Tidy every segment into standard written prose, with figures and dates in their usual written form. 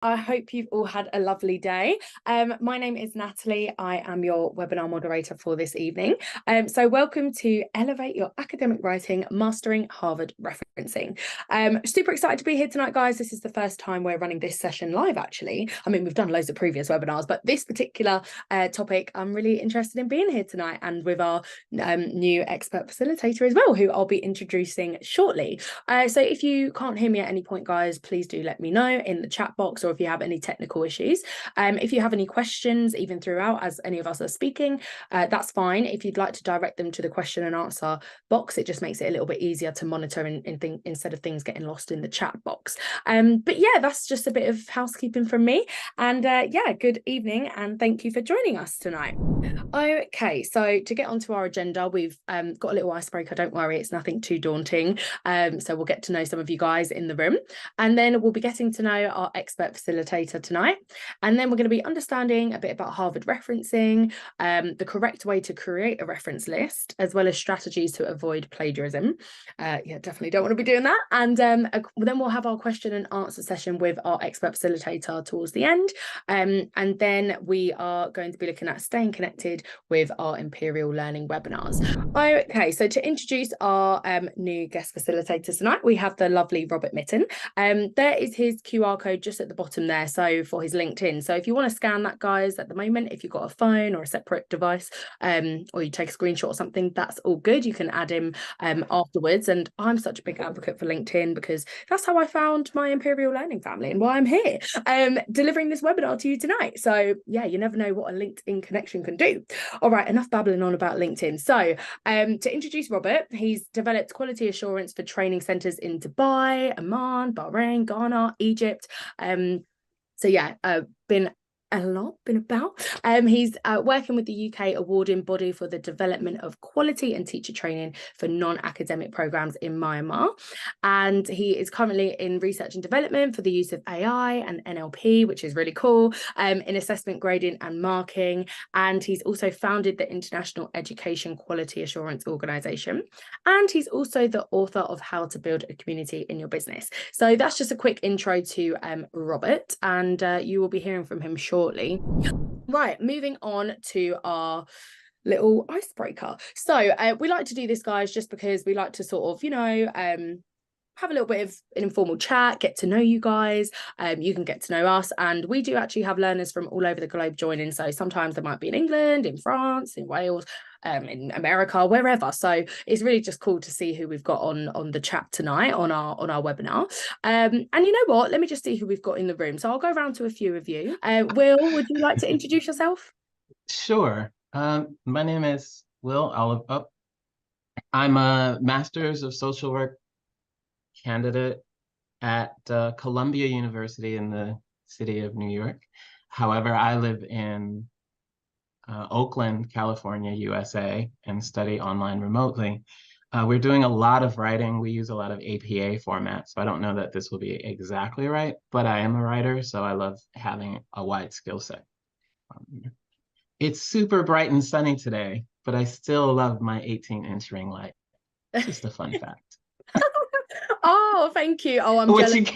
I hope you've all had a lovely day. My name is Natalie. I am your webinar moderator for this evening. So welcome to Elevate Your Academic Writing, Mastering Harvard Referencing. Super excited to be here tonight, guys. This is the first time we're running this session live, actually. I mean, we've done loads of previous webinars, but this particular topic, I'm really interested in being here tonight and with our new expert facilitator as well, who I'll be introducing shortly. So if you can't hear me at any point, guys, please do let me know in the chat box, or if you have any technical issues. If you have any questions, even throughout as any of us are speaking, that's fine. If you'd like to direct them to the question and answer box, it just makes it a little bit easier to monitor instead of things getting lost in the chat box. But yeah, that's just a bit of housekeeping from me. And yeah, good evening and thank you for joining us tonight. Okay, so to get onto our agenda, we've got a little icebreaker, don't worry, it's nothing too daunting. So we'll get to know some of you guys in the room, and then we'll be getting to know our expert facilitator tonight. And then we're going to be understanding a bit about Harvard referencing, the correct way to create a reference list, as well as strategies to avoid plagiarism. Yeah, definitely don't want to be doing that. And then we'll have our question and answer session with our expert facilitator towards the end. And then we are going to be looking at staying connected with our Imperial Learning webinars. Okay, so to introduce our new guest facilitator tonight, we have the lovely Robert Mitton. There is his QR code just at the bottom there, so for his LinkedIn. So if you want to scan that, guys, at the moment, if you've got a phone or a separate device, or you take a screenshot or something, that's all good. You can add him afterwards. And I'm such a big advocate for LinkedIn because that's how I found my Imperial Learning family and why I'm here delivering this webinar to you tonight. So yeah, you never know what a LinkedIn connection can do. All right, enough babbling on about LinkedIn. So to introduce Robert, he's developed quality assurance for training centres in Dubai, Oman, Bahrain, Ghana, Egypt. So yeah, been about. He's working with the UK awarding body for the development of quality and teacher training for non-academic programs in Myanmar. And he is currently in research and development for the use of AI and NLP, which is really cool, in assessment, grading and marking. And he's also founded the International Education Quality Assurance Organisation. And he's also the author of How to Build a Community in Your Business. So that's just a quick intro to Robert, and you will be hearing from him shortly. Right, moving on to our little icebreaker. So we like to do this, guys, just because we like to sort of, have a little bit of an informal chat, get to know you guys. You can get to know us, and we do actually have learners from all over the globe joining. So sometimes they might be in England, in France, in Wales, in America, wherever. So it's really just cool to see who we've got on the chat tonight on our webinar. And you know what? Let me just see who we've got in the room. So I'll go around to a few of you. Will, would you like to introduce yourself? Sure. My name is Will Olive. I'm a Master's of Social Work candidate at Columbia University in the city of New York. However, I live in Oakland, California, USA, and study online remotely. We're doing a lot of writing. We use a lot of APA formats, so I don't know that this will be exactly right, but I am a writer, so I love having a wide skill set. It's super bright and sunny today, but I still love my 18-inch ring light. Just a fun fact. Oh, thank you. Oh, I'm What jealous.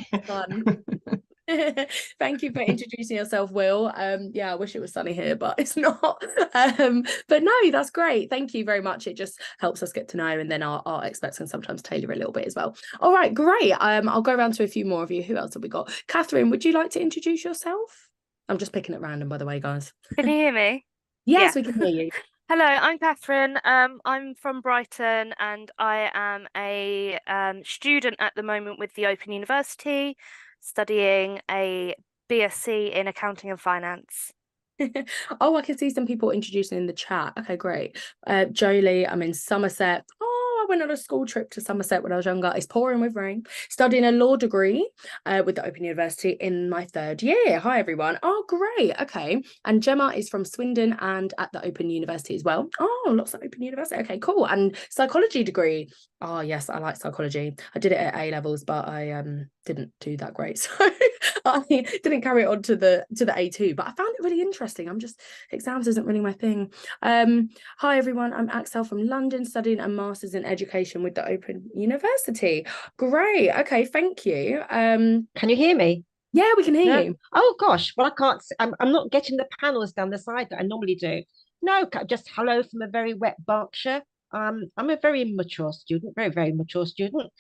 Thank you for introducing yourself, Will. Yeah, I wish it was sunny here, but it's not. But no, that's great. Thank you very much. It just helps us get to know, and then our experts can sometimes tailor a little bit as well. All right, great. I'll go around to a few more of you. Who else have we got? Catherine, would you like to introduce yourself? I'm just picking at random, by the way, guys. Can you hear me? Yes, Yeah. we can hear you. Hello, I'm Catherine. I'm from Brighton, and I am a student at the moment with the Open University, studying a BSc in accounting and finance. Oh, I can see some people introducing in the chat. Okay, great. Jolie, I'm in Somerset. Oh, I went on a school trip to Somerset when I was younger. It's pouring with rain. Studying a law degree with the Open University in my 3rd year. Hi, everyone. Oh, great. Okay. And Gemma is from Swindon and at the Open University as well. Oh, lots of Open University. Okay, cool. And psychology degree. Oh, yes, I like psychology. I did it at A levels, but I didn't do that great. So I didn't carry it on to the A2, but I found it really interesting. Exams isn't really my thing. Hi everyone, I'm Axel from London, studying a master's in education with the Open University. Great. Okay, thank you. Can you hear me? Yeah, we can hear No? you. Oh gosh. Well, I can't. I'm not getting the panels down the side that I normally do. No, just hello from a very wet Berkshire. I'm a very mature student, very mature student.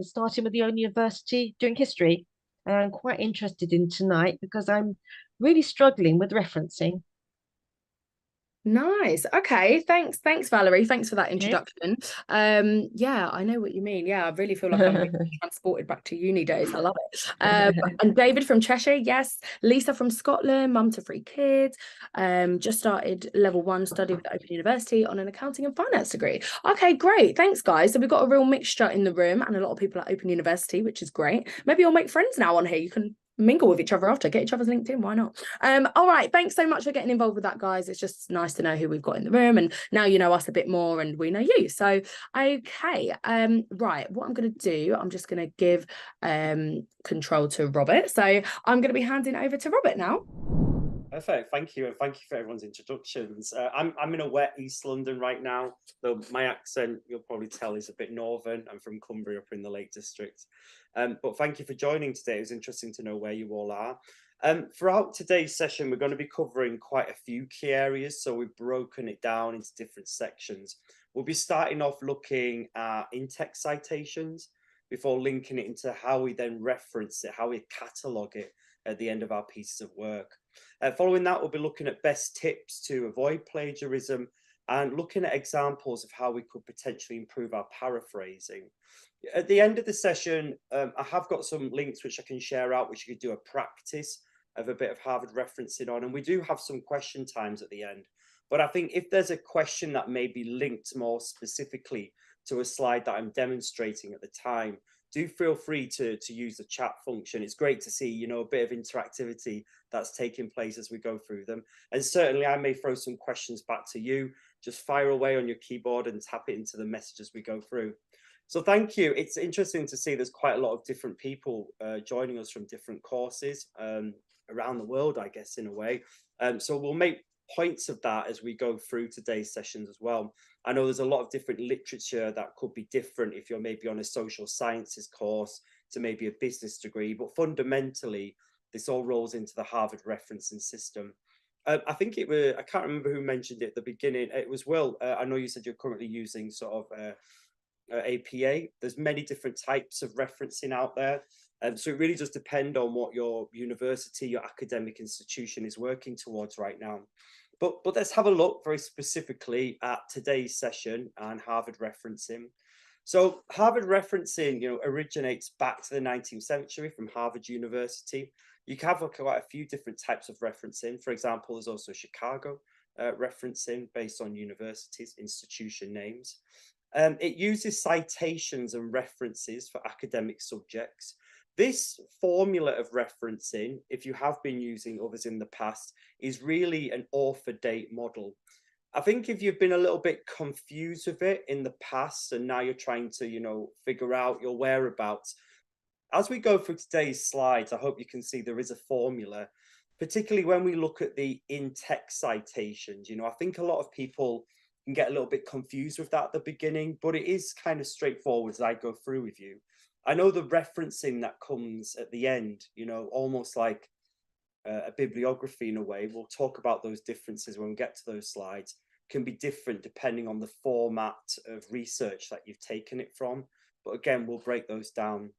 Starting with the own university doing history, and I'm quite interested in tonight because I'm really struggling with referencing. Nice. Okay. Thanks, Valerie. Thanks for that Okay. introduction. Yeah, I know what you mean. Yeah, I really feel like I'm being transported back to uni days. I love it. And David from Cheshire, yes. Lisa from Scotland, mum to 3 kids. Just started level 1 study with Open University on an accounting and finance degree. Okay, great. Thanks, guys. So we've got a real mixture in the room and a lot of people at Open University, which is great. Maybe you'll make friends now on here. You can mingle with each other after, get each other's LinkedIn, why not? All right, thanks so much for getting involved with that, guys. It's just nice to know who we've got in the room, and now you know us a bit more and we know you. So okay, right, what I'm going to do, I'm just going to give control to Robert. So I'm going to be handing over to Robert now. Perfect, thank you, and thank you for everyone's introductions. I'm in a wet East London right now, though my accent, you'll probably tell, is a bit northern. I'm from Cumbria, up in the Lake District. But thank you for joining today. It was interesting to know where you all are. Throughout today's session, we're going to be covering quite a few key areas, so we've broken it down into different sections. We'll be starting off looking at in-text citations before linking it into how we then reference it, how we catalogue it at the end of our pieces of work. Following that, we'll be looking at best tips to avoid plagiarism and looking at examples of how we could potentially improve our paraphrasing. At the end of the session, I have got some links which I can share out, which you could do a practice of a bit of Harvard referencing on. And we do have some question times at the end. But I think if there's a question that may be linked more specifically to a slide that I'm demonstrating at the time, do feel free to use the chat function. It's great to see, you know, a bit of interactivity that's taking place as we go through them. And certainly I may throw some questions back to you. Just fire away on your keyboard and tap it into the message as we go through. So thank you. It's interesting to see there's quite a lot of different people joining us from different courses around the world, I guess, in a way. So we'll make points of that as we go through today's sessions as well. I know there's a lot of different literature that could be different if you're maybe on a social sciences course to maybe a business degree, but fundamentally, this all rolls into the Harvard referencing system. I think it was, I can't remember who mentioned it at the beginning. It was Will. I know you said you're currently using sort of APA. There's many different types of referencing out there. So it really does depend on what your university, your academic institution is working towards right now. But let's have a look very specifically at today's session and Harvard referencing. So Harvard referencing, you know, originates back to the 19th century from Harvard University. You can have quite a few different types of referencing. For example, there's also Chicago referencing based on universities, institution names. It uses citations and references for academic subjects. This formula of referencing, if you have been using others in the past, is really an author date model. I think if you've been a little bit confused with it in the past and now you're trying to, you know, figure out your whereabouts, as we go through today's slides, I hope you can see there is a formula, particularly when we look at the in-text citations. You know, I think a lot of people can get a little bit confused with that at the beginning, but it is kind of straightforward as I go through with you. I know the referencing that comes at the end, you know, almost like a bibliography in a way. We'll talk about those differences when we get to those slides, can be different depending on the format of research that you've taken it from. But again, we'll break those down.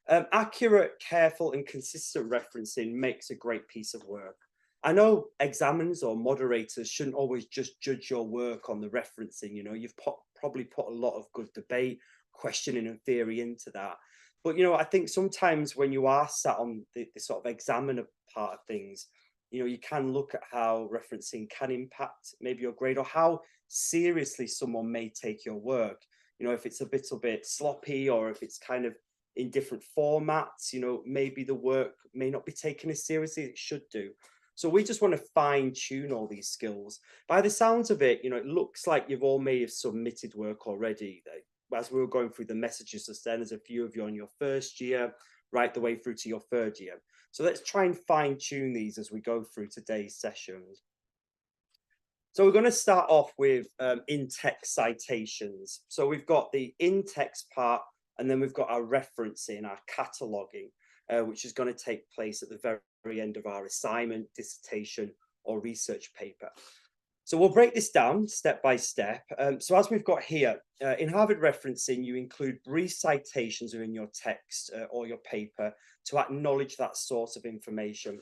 Accurate, careful, and consistent referencing makes a great piece of work. I know examiners or moderators shouldn't always just judge your work on the referencing. You know, you've probably put a lot of good debate, questioning and theory into that. But, you know, I think sometimes when you are sat on the sort of examiner part of things, you know, you can look at how referencing can impact maybe your grade or how seriously someone may take your work. You know, if it's a little bit sloppy or if it's kind of in different formats, you know, maybe the work may not be taken as seriously as it should do. So we just want to fine tune all these skills. By the sounds of it, you know, it looks like you've all may have submitted work already. As we were going through the messages just then, there's a few of you on your first year, right the way through to your third year. So let's try and fine tune these as we go through today's sessions. So we're going to start off with in-text citations. So we've got the in-text part, and then we've got our referencing, our cataloging. which is going to take place at the very end of our assignment, dissertation, or research paper. So we'll break this down step by step. So as we've got here, in Harvard referencing, you include brief citations within your text or your paper to acknowledge that source of information.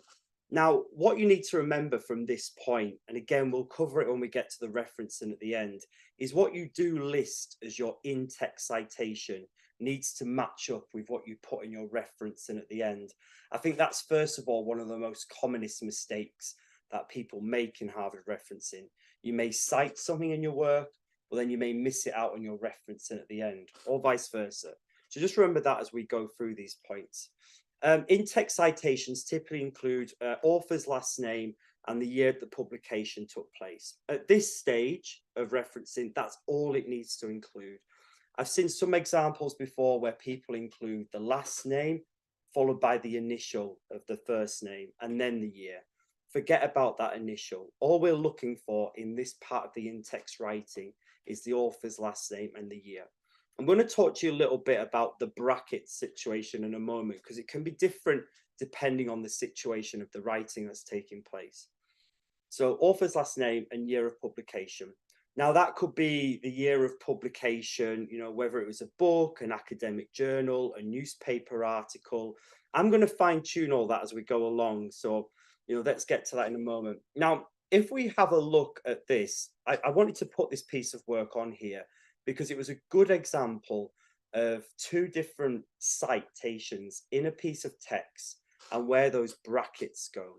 Now, what you need to remember from this point, and again, we'll cover it when we get to the referencing at the end, is what you do list as your in-text citation needs to match up with what you put in your referencing at the end. I think that's, first of all, one of the most commonest mistakes that people make in Harvard referencing. You may cite something in your work, but then you may miss it out on your referencing at the end, or vice versa. So just remember that as we go through these points. In-text citations typically include author's last name and the year the publication took place. At this stage of referencing, that's all it needs to include. I've seen some examples before where people include the last name followed by the initial of the first name and then the year. Forget about that initial. All we're looking for in this part of the in-text writing is the author's last name and the year. I'm going to talk to you a little bit about the bracket situation in a moment, because it can be different depending on the situation of the writing that's taking place. So author's last name and year of publication. Now that could be the year of publication, you know, whether it was a book, an academic journal, a newspaper article. I'm going to fine tune all that as we go along. So, you know, let's get to that in a moment. Now, if we have a look at this, I wanted to put this piece of work on here because it was a good example of two different citations in a piece of text and where those brackets go.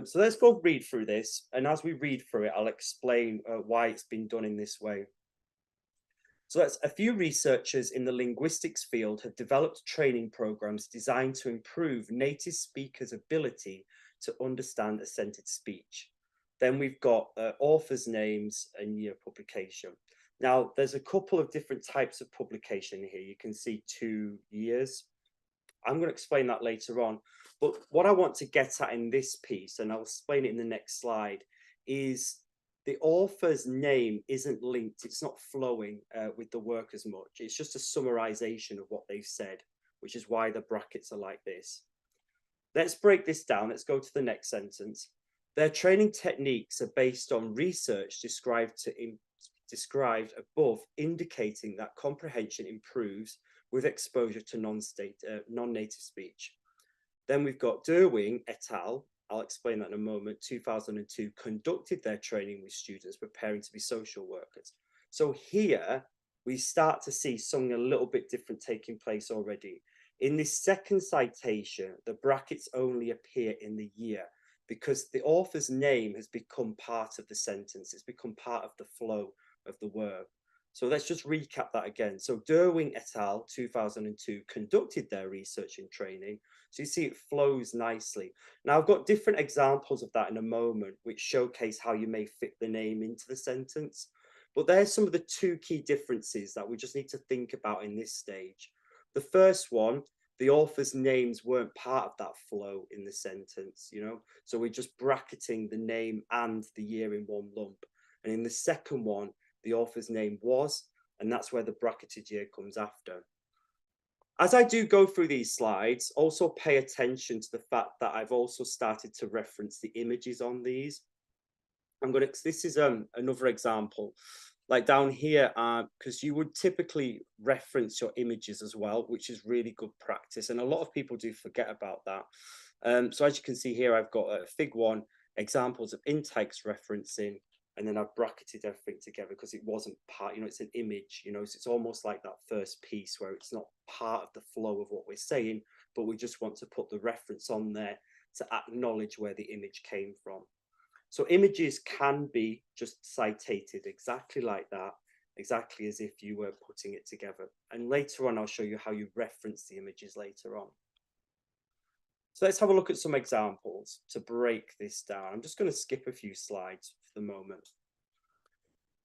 So let's go read through this. And as we read through it, I'll explain why it's been done in this way. So that's a few researchers in the linguistics field have developed training programs designed to improve native speakers' ability to understand assented speech. Then we've got authors' names and year of publication. Now, there's a couple of different types of publication here. You can see 2 years. I'm going to explain that later on. But what I want to get at in this piece, and I'll explain it in the next slide, is the author's name isn't linked. It's not flowing with the work as much. It's just a summarization of what they've said, which is why the brackets are like this. Let's break this down. Let's go to the next sentence. Their training techniques are based on research described above, indicating that comprehension improves with exposure to non-native speech. Then we've got Derwing et al. I'll explain that in a moment. 2002 conducted their training with students preparing to be social workers. So here we start to see something a little bit different taking place already. In this second citation, the brackets only appear in the year because the author's name has become part of the sentence. It's become part of the flow of the work. So let's just recap that again. So Derwing et al. 2002 conducted their research and training. So you see it flows nicely. Now I've got different examples of that in a moment, which showcase how you may fit the name into the sentence. But there's some of the two key differences that we just need to think about in this stage. The first one, the author's names weren't part of that flow in the sentence, you know, so we're just bracketing the name and the year in one lump. And in the second one, the author's name was, and that's where the bracketed year comes after. As I do go through these slides, also pay attention to the fact that I've also started to reference the images on these. This is another example. Like down here, because you would typically reference your images as well, which is really good practice. And a lot of people do forget about that. So as you can see here, I've got Fig 1, examples of in-text referencing, and then I've bracketed everything together because it wasn't part, you know, it's an image, you know, so it's almost like that first piece where it's not part of the flow of what we're saying, but we just want to put the reference on there to acknowledge where the image came from. So images can be just citated exactly like that, exactly as if you were putting it together. And later on, I'll show you how you reference the images later on. So let's have a look at some examples to break this down. I'm just going to skip a few slides for the moment.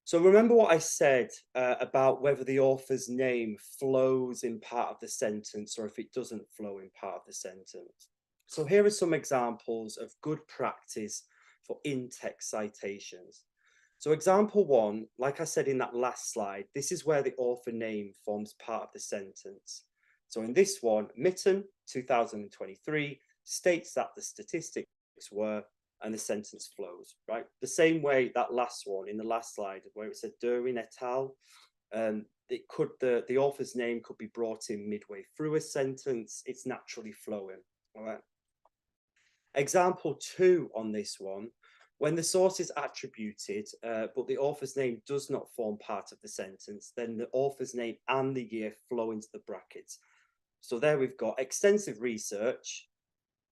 So remember what I said about whether the author's name flows in part of the sentence or if it doesn't flow in part of the sentence. So here are some examples of good practice for in-text citations. So example 1, like I said in that last slide, this is where the author name forms part of the sentence. So in this one, Mitton 2023 states that the statistics were, and the sentence flows, right? The same way that last one in the last slide where it said Derwin et al. The author's name could be brought in midway through a sentence. It's naturally flowing. All right. Example 2 on this one, when the source is attributed, but the author's name does not form part of the sentence, then the author's name and the year flow into the brackets. So there we've got extensive research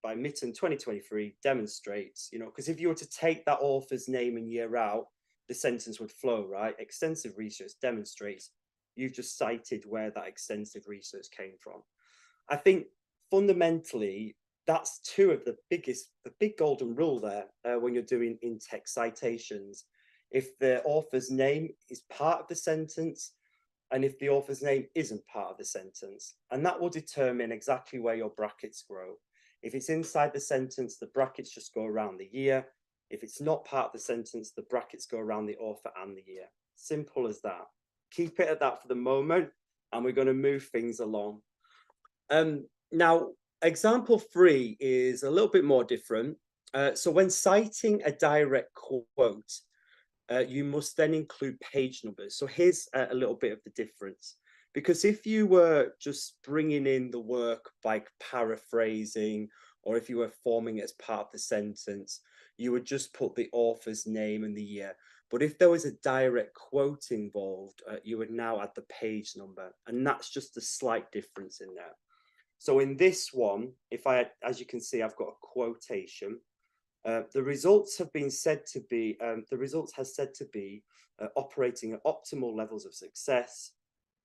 by Mitton 2023 demonstrates, you know, because if you were to take that author's name and year out, the sentence would flow, right? Extensive research demonstrates. You've just cited where that extensive research came from. I think fundamentally, that's two of the big golden rule there when you're doing in-text citations. If the author's name is part of the sentence, and if the author's name isn't part of the sentence, and that will determine exactly where your brackets grow. If it's inside the sentence, the brackets just go around the year. If it's not part of the sentence, the brackets go around the author and the year. Simple as that. Keep it at that for the moment, and we're going to move things along. Now, example 3 is a little bit more different. So when citing a direct quote, you must then include page numbers. So here's a little bit of the difference. Because if you were just bringing in the work by paraphrasing, or if you were forming it as part of the sentence, you would just put the author's name and the year. But if there was a direct quote involved, you would now add the page number. And that's just a slight difference in there. So in this one, as you can see, I've got a quotation. The results have been said to be, operating at optimal levels of success.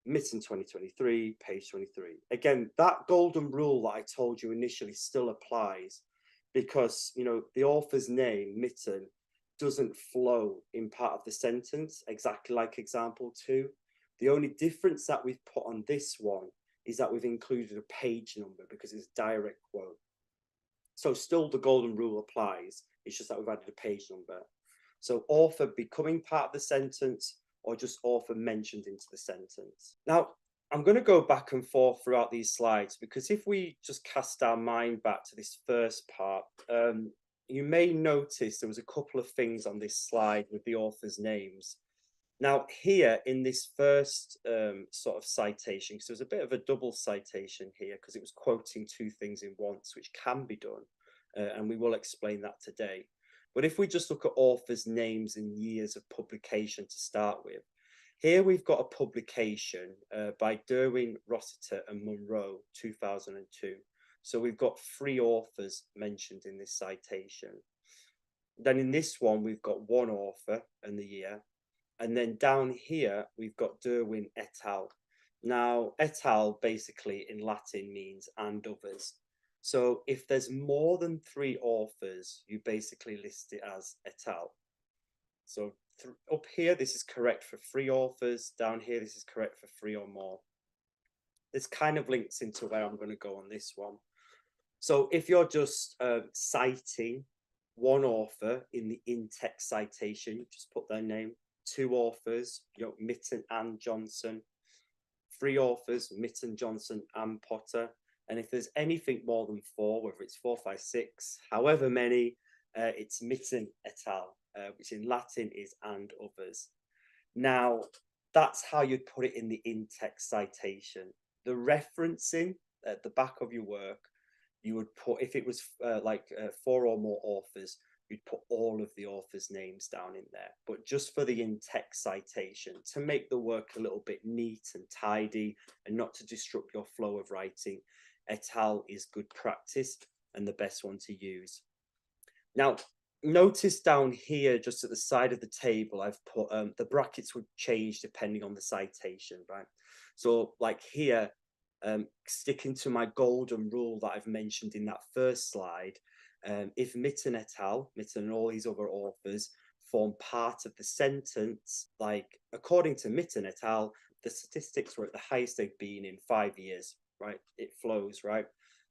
Mitton 2023, page 23. Again, that golden rule that I told you initially still applies, because, you know, the author's name, Mitton, doesn't flow in part of the sentence, exactly like example 2. The only difference that we've put on this one is that we've included a page number because it's a direct quote. So still the golden rule applies. It's just that we've added a page number. So author becoming part of the sentence, or just author mentioned into the sentence. Now, I'm going to go back and forth throughout these slides, because if we just cast our mind back to this first part, you may notice there was a couple of things on this slide with the author's names. Now, here in this first sort of citation, because there was a bit of a double citation here, because it was quoting 2 things in once, which can be done, and we will explain that today. But if we just look at authors' names and years of publication to start with, here we've got a publication by Derwin, Rossiter and Munro, 2002. So we've got 3 authors mentioned in this citation. Then in this one, we've got 1 author and the year. And then down here, we've got Derwin et al. Now, et al. Basically in Latin means and others. So if there's more than 3 authors, you basically list it as et al. So up here, this is correct for 3 authors. Down here, this is correct for 3 or more. This kind of links into where I'm going to go on this one. So if you're just citing 1 author in the in-text citation, you just put their name. 2 authors, you know, Mitton and Johnson. 3 authors, Mitton, Johnson and Potter. And if there's anything more than 4, whether it's 4, 5, 6, however many, it's Mitton et al., which in Latin is and others. Now, that's how you'd put it in the in-text citation. The referencing at the back of your work, you would put, if it was 4 or more authors, you'd put all of the authors' names down in there. But just for the in-text citation, to make the work a little bit neat and tidy and not to disrupt your flow of writing, et al. Is good practice and the best one to use. Now, notice down here, just at the side of the table, I've put the brackets would change depending on the citation, right? So like here, sticking to my golden rule that I've mentioned in that first slide, if Mitton et al., Mitton and all these other authors form part of the sentence, like according to Mitton et al., the statistics were at the highest they've been in 5 years, right? It flows, right?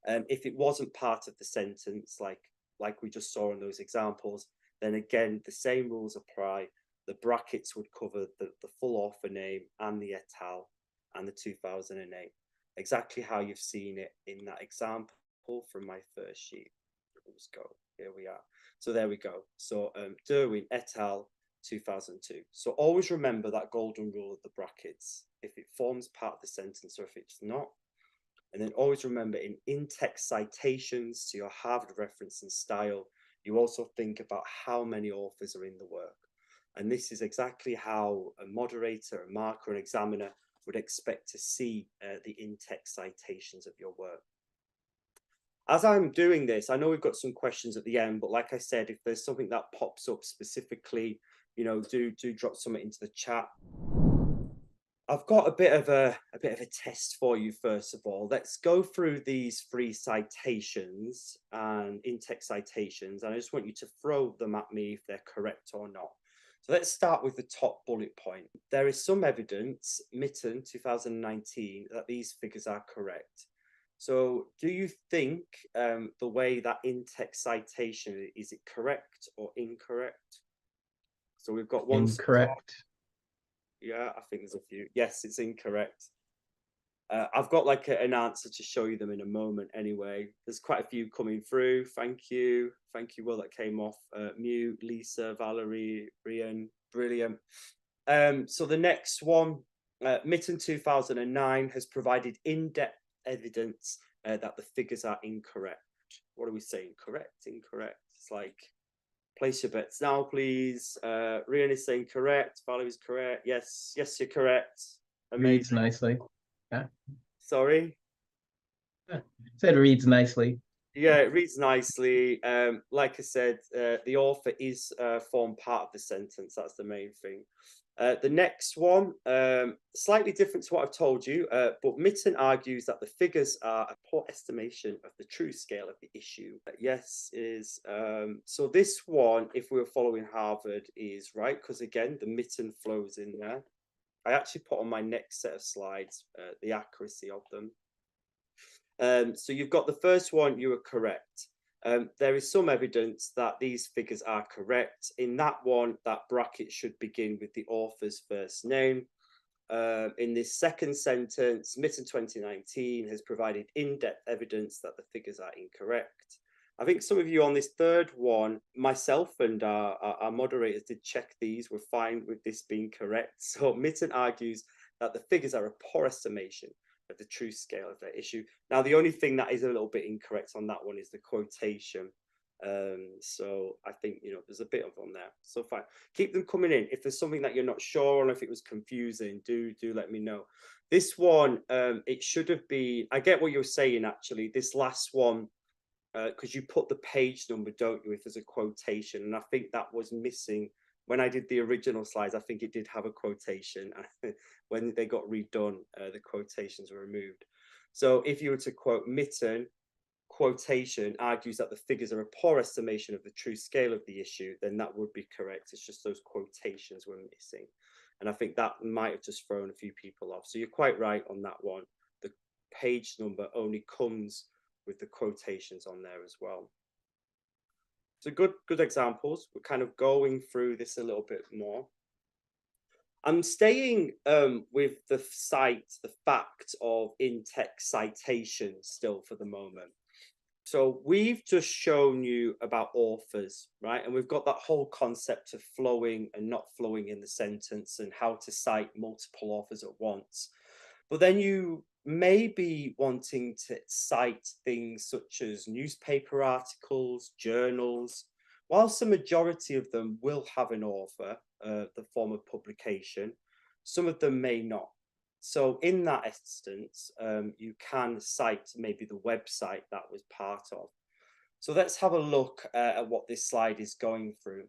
If it wasn't part of the sentence, like we just saw in those examples, then again, the same rules apply. The brackets would cover the full author name and the et al. And the 2008. exactly how you've seen it in that example from my first sheet. Let's go, here we are. So there we go. So Derwin et al. 2002. So always remember that golden rule of the brackets, if it forms part of the sentence or if it's not. And then always remember, in text citations to your Harvard reference and style, you also think about how many authors are in the work. And this is exactly how a moderator, a marker, an examiner would expect to see the in-text citations of your work. As I'm doing this, I know we've got some questions at the end, but like I said, if there's something that pops up specifically, you know, do drop something into the chat. I've got a bit of a test for you. First of all, let's go through these 3 citations and in-text citations, and I just want you to throw them at me if they're correct or not. So let's start with the top bullet point. There is some evidence, Mitton 2019, that these figures are correct. So do you think the way that in-text citation, is it correct or incorrect? So we've got one. Incorrect. Yeah, I think there's a few. Yes, it's incorrect. I've got like an answer to show you them in a moment anyway. There's quite a few coming through. Thank you. Thank you, Will, that came off. Mew, Lisa, Valerie, Brian, brilliant. So the next one, Mitton 2009 has provided in-depth evidence that the figures are incorrect. What are we saying? Correct, incorrect? It's like, place your bets now, please. Rian is saying correct. Valerie's correct. Yes, yes, you're correct. Amazing. Reads nicely. Yeah. Sorry? Said reads nicely. Yeah, it reads nicely. Like I said, the author is formed part of the sentence. That's the main thing. The next one, slightly different to what I've told you, but Mitton argues that the figures are a poor estimation of the true scale of the issue. Yes, is so this one, if we were following Harvard, is right, because again, the Mitton flows in there. I actually put on my next set of slides the accuracy of them. So you've got the first one, you were correct. There is some evidence that these figures are correct. In that one, that bracket should begin with the author's first name. In this second sentence, Mitton 2019 has provided in-depth evidence that the figures are incorrect. I think some of you on this third one, myself and our moderators did check these, we're fine with this being correct. So Mitton argues that the figures are a poor estimation of the true scale of their issue. Now, the only thing that is a little bit incorrect on that one is the quotation. So I think, you know, there's a bit of on there. So fine, keep them coming in. If there's something that you're not sure on, if it was confusing, do let me know. This one, it should have been, I get what you're saying, actually, this last one, because you put the page number, don't you, if there's a quotation, and I think that was missing. When I did the original slides, I think it did have a quotation. When they got redone, the quotations were removed. So if you were to quote Mitton, quotation argues that the figures are a poor estimation of the true scale of the issue, then that would be correct. It's just those quotations were missing. And I think that might have just thrown a few people off. So you're quite right on that one. The page number only comes with the quotations on there as well. So good examples. We're kind of going through this a little bit more. I'm staying with the fact of in-text citations still for the moment. So we've just shown you about authors, right? And we've got that whole concept of flowing and not flowing in the sentence and how to cite multiple authors at once. But then you may be wanting to cite things such as newspaper articles, journals. Whilst the majority of them will have an author, the form of publication, some of them may not. So in that instance, you can cite maybe the website that was part of. So let's have a look at what this slide is going through.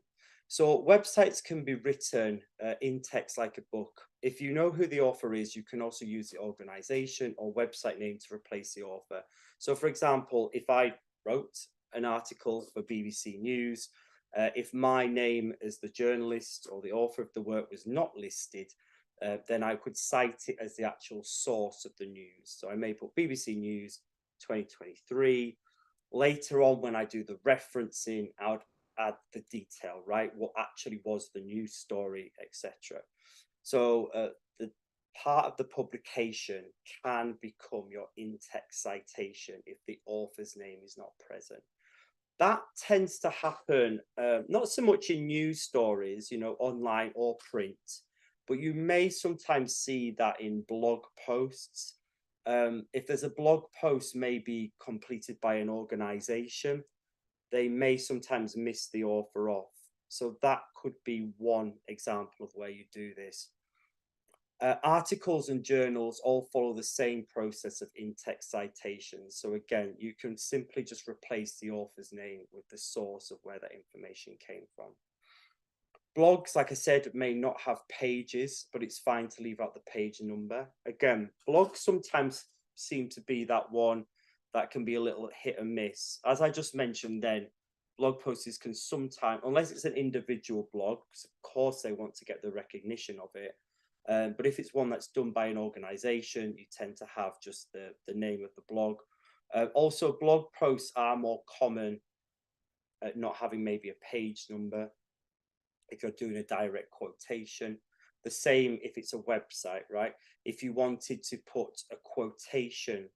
So websites can be written in text like a book. If you know who the author is, you can also use the organization or website name to replace the author. So for example, if I wrote an article for BBC News, if my name as the journalist or the author of the work was not listed, then I could cite it as the actual source of the news. So I may put BBC News 2023. Later on, when I do the referencing, I would add the detail, right? What actually was the news story, etc. So part of the publication can become your in-text citation if the author's name is not present. That tends to happen not so much in news stories, online or print, but you may sometimes see that in blog posts. If there's a blog post maybe completed by an organization, they may sometimes miss the author off. So that could be one example of where you do this. Articles and journals all follow the same process of in-text citations. So again, you can simply just replace the author's name with the source of where that information came from. Blogs, like I said, may not have pages, but it's fine to leave out the page number. Again, blogs sometimes seem to be that one that can be a little hit and miss. As I just mentioned then, blog posts can sometimes, unless it's an individual blog, because of course they want to get the recognition of it, but if it's one that's done by an organization, you tend to have just the name of the blog. Also, blog posts are more common at not having maybe a page number if you're doing a direct quotation. The same if it's a website, right? If you wanted to put a quotation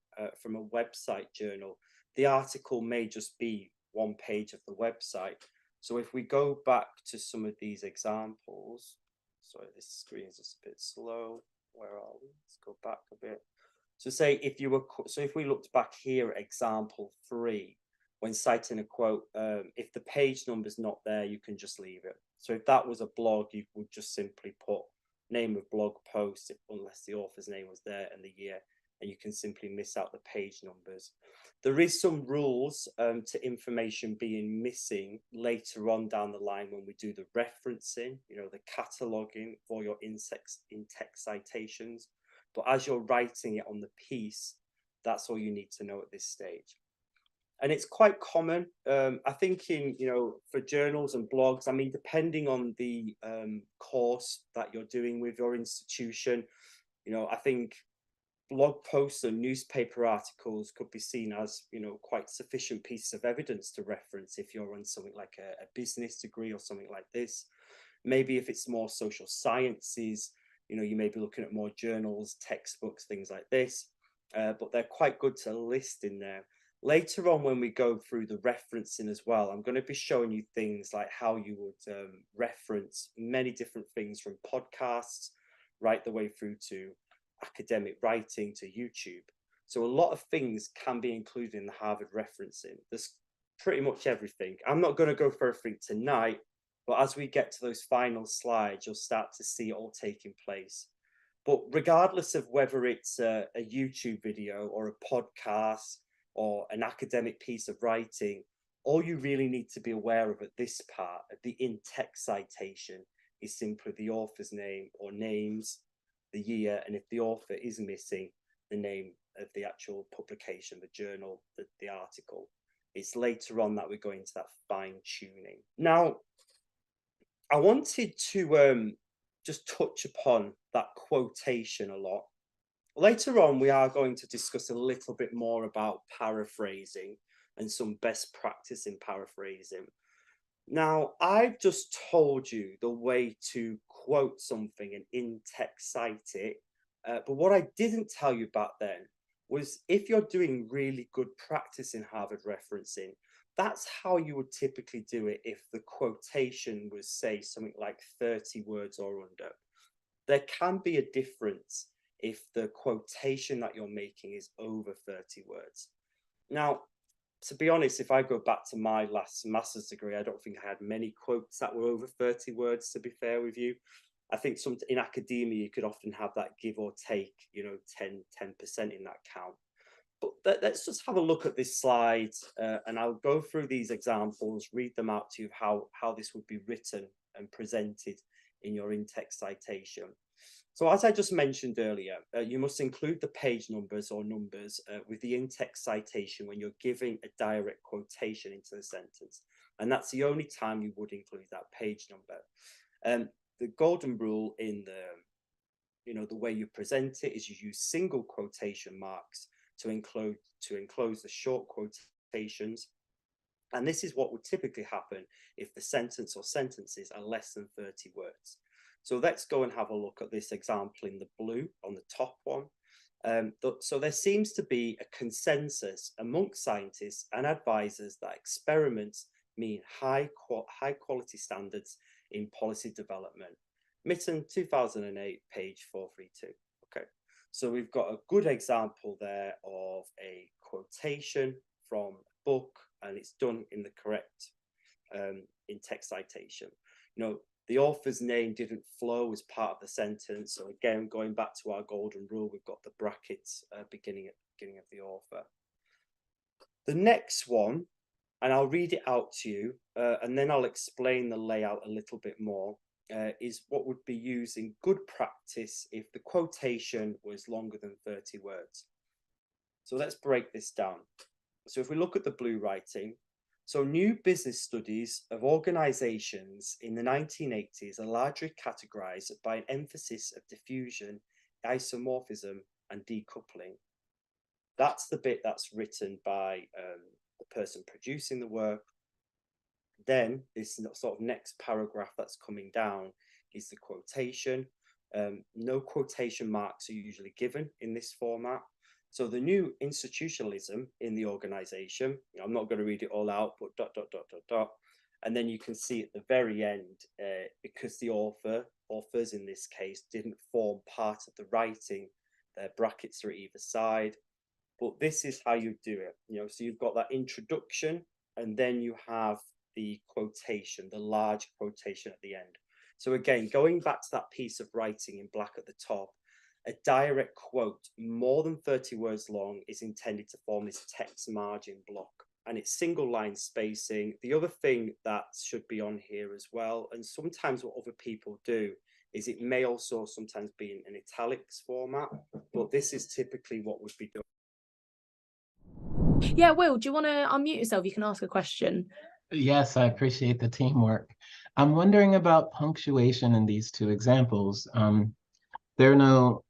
from a website journal, the article may just be one page of the website. So if we go back to some of these examples, sorry, this screen is just a bit slow. Where are we? Let's go back a bit. So say if we looked back here at example 3, when citing a quote, if the page number is not there, you can just leave it. So if that was a blog, you would just simply put name of blog post, unless the author's name was there and the year, and you can simply miss out the page numbers. There is some rules to information being missing later on down the line when we do the referencing, the cataloging for your in-text citations. But as you're writing it on the piece, that's all you need to know at this stage. And it's quite common, I think, for journals and blogs. I mean, depending on the course that you're doing with your institution, I think blog posts and newspaper articles could be seen as, quite sufficient pieces of evidence to reference if you're on something like a business degree or something like this. Maybe if it's more social sciences, you may be looking at more journals, textbooks, things like this, but they're quite good to list in there. Later on, when we go through the referencing as well, I'm going to be showing you things like how you would reference many different things, from podcasts right the way through to academic writing to YouTube. So a lot of things can be included in the Harvard referencing. There's pretty much everything. I'm not going to go for everything tonight, but as we get to those final slides, you'll start to see it all taking place. But regardless of whether it's a YouTube video or a podcast or an academic piece of writing, all you really need to be aware of at this part, at the in-text citation, is simply the author's name or names, the year, and if the author is missing, the name of the actual publication, the journal, the article. It's later on that we go into that fine tuning. Now, I wanted to just touch upon that quotation a lot. Later on, we are going to discuss a little bit more about paraphrasing and some best practice in paraphrasing. Now, I've just told you the way to quote something and in-text cite it, but what I didn't tell you about then was if you're doing really good practice in Harvard referencing, that's how you would typically do it if the quotation was, say, something like 30 words or under. There can be a difference if the quotation that you're making is over 30 words. Now, to be honest, if I go back to my last master's degree, I don't think I had many quotes that were over 30 words, to be fair with you. I think in academia, you could often have that give or take, 10% in that count. But let's just have a look at this slide, and I'll go through these examples, read them out to you, how this would be written and presented in your in-text citation. So as I just mentioned earlier, you must include the page numbers or numbers with the in-text citation when you're giving a direct quotation into the sentence. And that's the only time you would include that page number. The golden rule in the way you present it is you use single quotation marks to enclose the short quotations. And this is what would typically happen if the sentence or sentences are less than 30 words. So let's go and have a look at this example in the blue on the top one. So there seems to be a consensus amongst scientists and advisors that experiments mean high quality standards in policy development. Mitton, 2008, page 432. Okay, so we've got a good example there of a quotation from a book, and it's done in the correct in-text citation. The author's name didn't flow as part of the sentence. So again, going back to our golden rule, we've got the brackets beginning of the author. The next one, and I'll read it out to you, and then I'll explain the layout a little bit more, is what would be used in good practice if the quotation was longer than 30 words. So let's break this down. So if we look at the blue writing, so new business studies of organizations in the 1980s are largely categorized by an emphasis of diffusion, isomorphism, and decoupling. That's the bit that's written by the person producing the work. Then this sort of next paragraph that's coming down is the quotation. No quotation marks are usually given in this format. So the new institutionalism in the organization, I'm not going to read it all out, but ... And then you can see at the very end, because the authors in this case didn't form part of the writing, their brackets are at either side. But this is how you do it. So you've got that introduction, and then you have the quotation, the large quotation at the end. So again, going back to that piece of writing in black at the top, a direct quote more than 30 words long is intended to form this text margin block, and it's single line spacing. The other thing that should be on here as well, and sometimes what other people do, is it may also sometimes be in an italics format, but this is typically what would be done. Yeah, Will, do you want to unmute yourself? You can ask a question. Yes, I appreciate the teamwork. I'm wondering about punctuation in these two examples.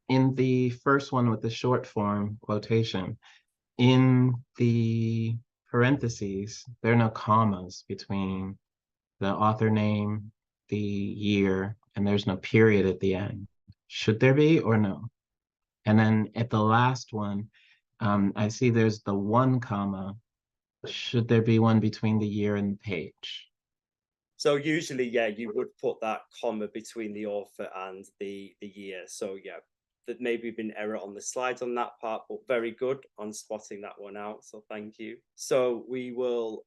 In the first one with the short form quotation, in the parentheses, there are no commas between the author name, the year, and there's no period at the end. Should there be or no? And then at the last one, I see there's the 1 comma. Should there be one between the year and the page? So usually, yeah, you would put that comma between the author and the year. So yeah, that maybe been error on the slides on that part, but very good on spotting that one out. So thank you. So we will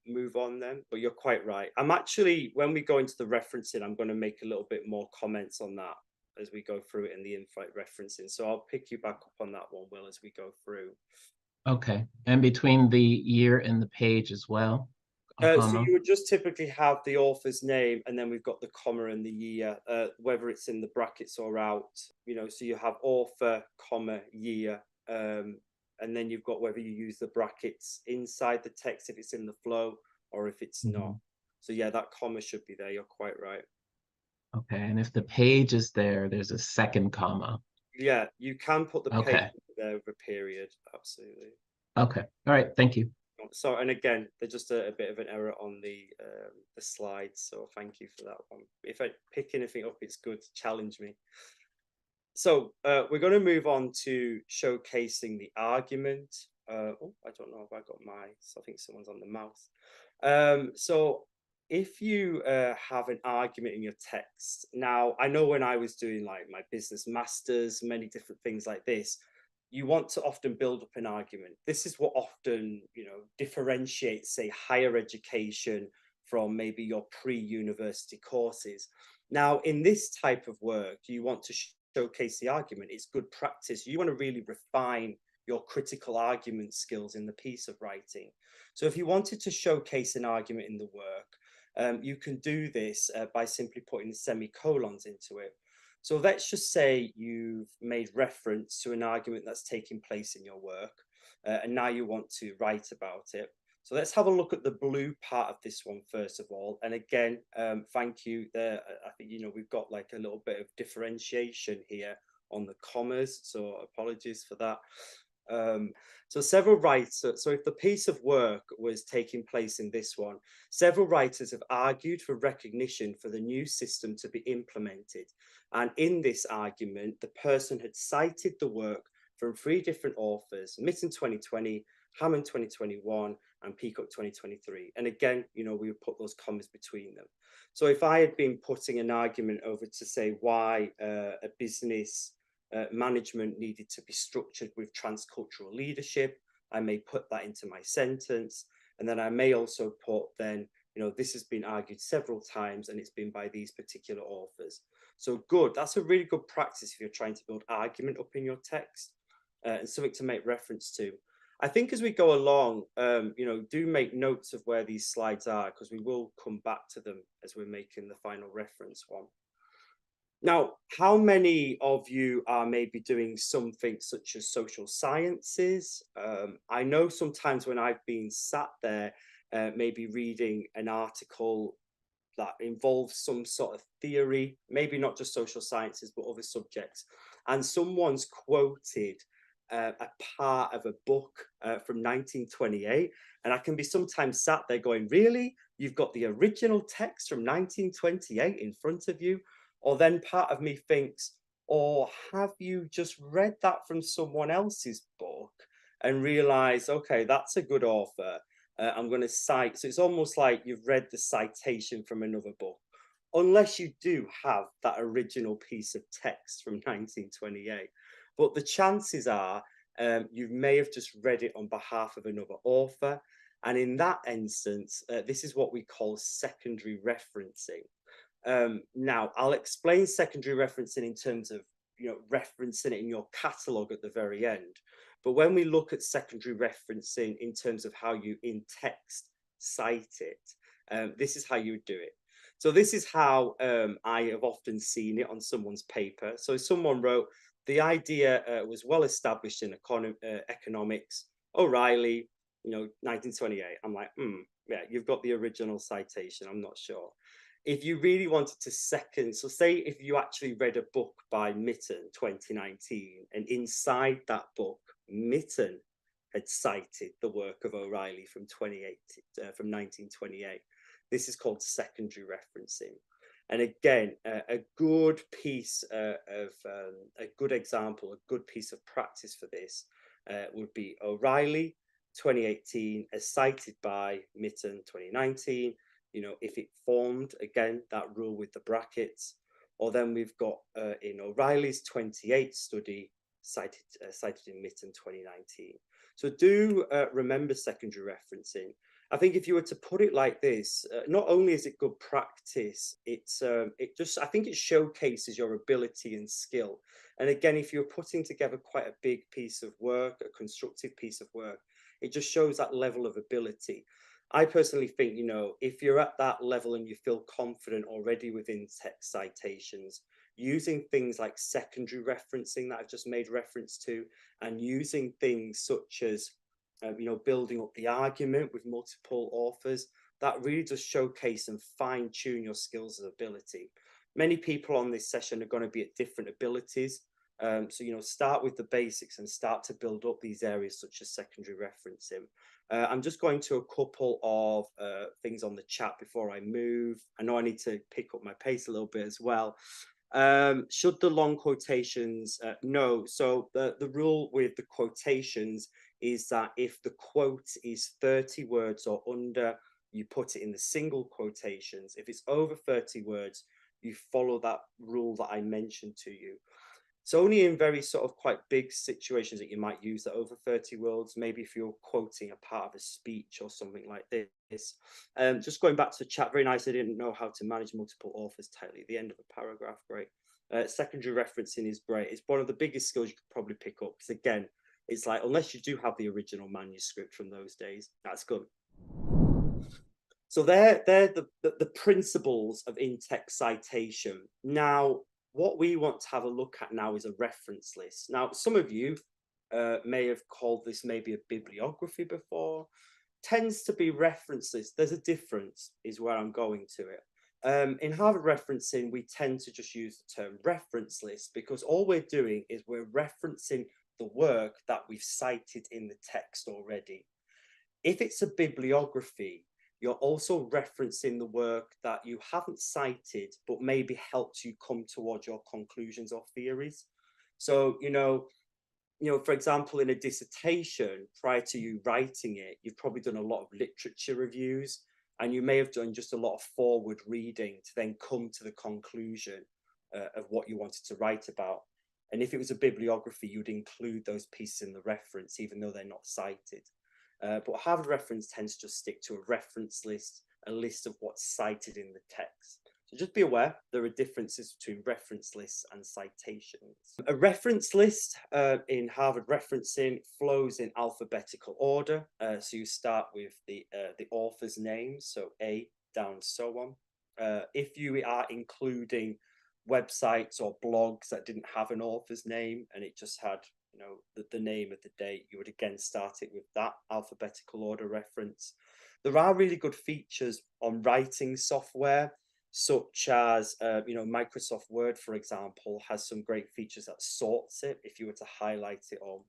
move on then, but you're quite right. I'm actually, when we go into the referencing, I'm going to make a little bit more comments on that as we go through it in the in-flight referencing. So I'll pick you back up on that one, Will, as we go through. Okay, and between the year and the page as well? So you would just typically have the author's name, and then we've got the comma and the year, whether it's in the brackets or out, so you have author, comma, year, and then you've got whether you use the brackets inside the text if it's in the flow or if it's not. So yeah, that comma should be there. You're quite right. Okay, and if the page is there, there's a second comma. Yeah, you can put the page there with a period. Absolutely. Okay, all right, thank you. So, and again, there's just a bit of an error on the slides, so thank you for that one. If I pick anything up, it's good to challenge me. So we're going to move on to showcasing the argument. Oh, I don't know if I got so I think someone's on the mouse. So if you have an argument in your text, now I know when I was doing like my business masters, many different things like this, you want to often build up an argument. This is what often, differentiates, say, higher education from maybe your pre-university courses. Now, in this type of work, you want to showcase the argument. It's good practice. You want to really refine your critical argument skills in the piece of writing. So if you wanted to showcase an argument in the work, you can do this by simply putting semicolons into it. So let's just say you've made reference to an argument that's taking place in your work, and now you want to write about it. So let's have a look at the blue part of this one first of all. And again, thank you there. I think, we've got like a little bit of differentiation here on the commas, so apologies for that. So several writers, so if the piece of work was taking place in this one, several writers have argued for recognition for the new system to be implemented. And in this argument, the person had cited the work from 3 different authors: Mitton 2020, Hammond 2021, and Peacock 2023. And again, you know, we would put those commas between them. So if I had been putting an argument over to say why a business management needed to be structured with transcultural leadership, I may put that into my sentence. And then I may also put then, you know, this has been argued several times and it's been by these particular authors. So good, that's a really good practice if you're trying to build argument up in your text and something to make reference to. I think as we go along, you know, do make notes of where these slides are, because we will come back to them as we're making the final reference one. Now, how many of you are maybe doing something such as social sciences? I know sometimes when I've been sat there, maybe reading an article that involves some sort of theory, maybe not just social sciences, but other subjects, and someone's quoted a part of a book from 1928, and I can be sometimes sat there going, really? You've got the original text from 1928 in front of you? Or then part of me thinks, or have you just read that from someone else's book and realize, okay, that's a good author. I'm going to cite. So it's almost like you've read the citation from another book, unless you do have that original piece of text from 1928. But the chances are you may have just read it on behalf of another author. And in that instance, this is what we call secondary referencing. Now, I'll explain secondary referencing in terms of, you know, referencing it in your catalogue at the very end. But when we look at secondary referencing in terms of how you in text cite it, this is how you would do it. So this is how I have often seen it on someone's paper. So someone wrote, the idea was well established in economics, O'Reilly, you know, 1928. I'm like, yeah, you've got the original citation. I'm not sure. If you really wanted to second, so say if you actually read a book by Mitton 2019, and inside that book, Mitton had cited the work of O'Reilly from 1928. This is called secondary referencing. And again, a good piece of a good example, a good piece of practice for this would be O'Reilly 2018 as cited by Mitton 2019. You know, if it formed, again, that rule with the brackets, or then we've got in O'Reilly's 28 study cited in Mitton 2019. So do remember secondary referencing. I think if you were to put it like this, not only is it good practice, I think it showcases your ability and skill. And again, if you're putting together quite a big piece of work, a constructive piece of work, it just shows that level of ability. I personally think, you know, if you're at that level and you feel confident already within text citations, using things like secondary referencing that I've just made reference to, and using things such as, you know, building up the argument with multiple authors, that really does showcase and fine tune your skills and ability. Many people on this session are going to be at different abilities. So, you know, start with the basics and start to build up these areas such as secondary referencing. I'm just going to a couple of things on the chat before I move. I know I need to pick up my pace a little bit as well. Should the long quotations, no. So the rule with the quotations is that if the quote is 30 words or under, you put it in the single quotations. If it's over 30 words, you follow that rule that I mentioned to you. So only in very sort of quite big situations that you might use that over 30 words, maybe if you're quoting a part of a speech or something like this. Just going back to the chat, very nice. I didn't know how to manage multiple authors tightly at the end of a paragraph. Great. Secondary referencing is great. It's one of the biggest skills you could probably pick up, because again, it's like, unless you do have the original manuscript from those days, that's good. So they're the principles of in-text citation. Now, what we want to have a look at now is a reference list. Now, some of you may have called this maybe a bibliography before. Tends to be reference list. There's a difference, is where I'm going to it. In Harvard referencing, we tend to just use the term reference list, because all we're doing is we're referencing the work that we've cited in the text already. If it's a bibliography, you're also referencing the work that you haven't cited, but maybe helped you come towards your conclusions or theories. So, for example, in a dissertation, prior to you writing it, you've probably done a lot of literature reviews, and you may have done just a lot of forward reading to then come to the conclusion of what you wanted to write about. And if it was a bibliography, you'd include those pieces in the reference, even though they're not cited. But Harvard Reference tends to just stick to a reference list, a list of what's cited in the text. So just be aware there are differences between reference lists and citations. A reference list in Harvard referencing flows in alphabetical order. So you start with the author's name, so A down so on. If you are including websites or blogs that didn't have an author's name and it just had the name of the date, you would again start it with that alphabetical order reference. There are really good features on writing software, such as Microsoft Word, for example, has some great features that sorts it if you were to highlight it all.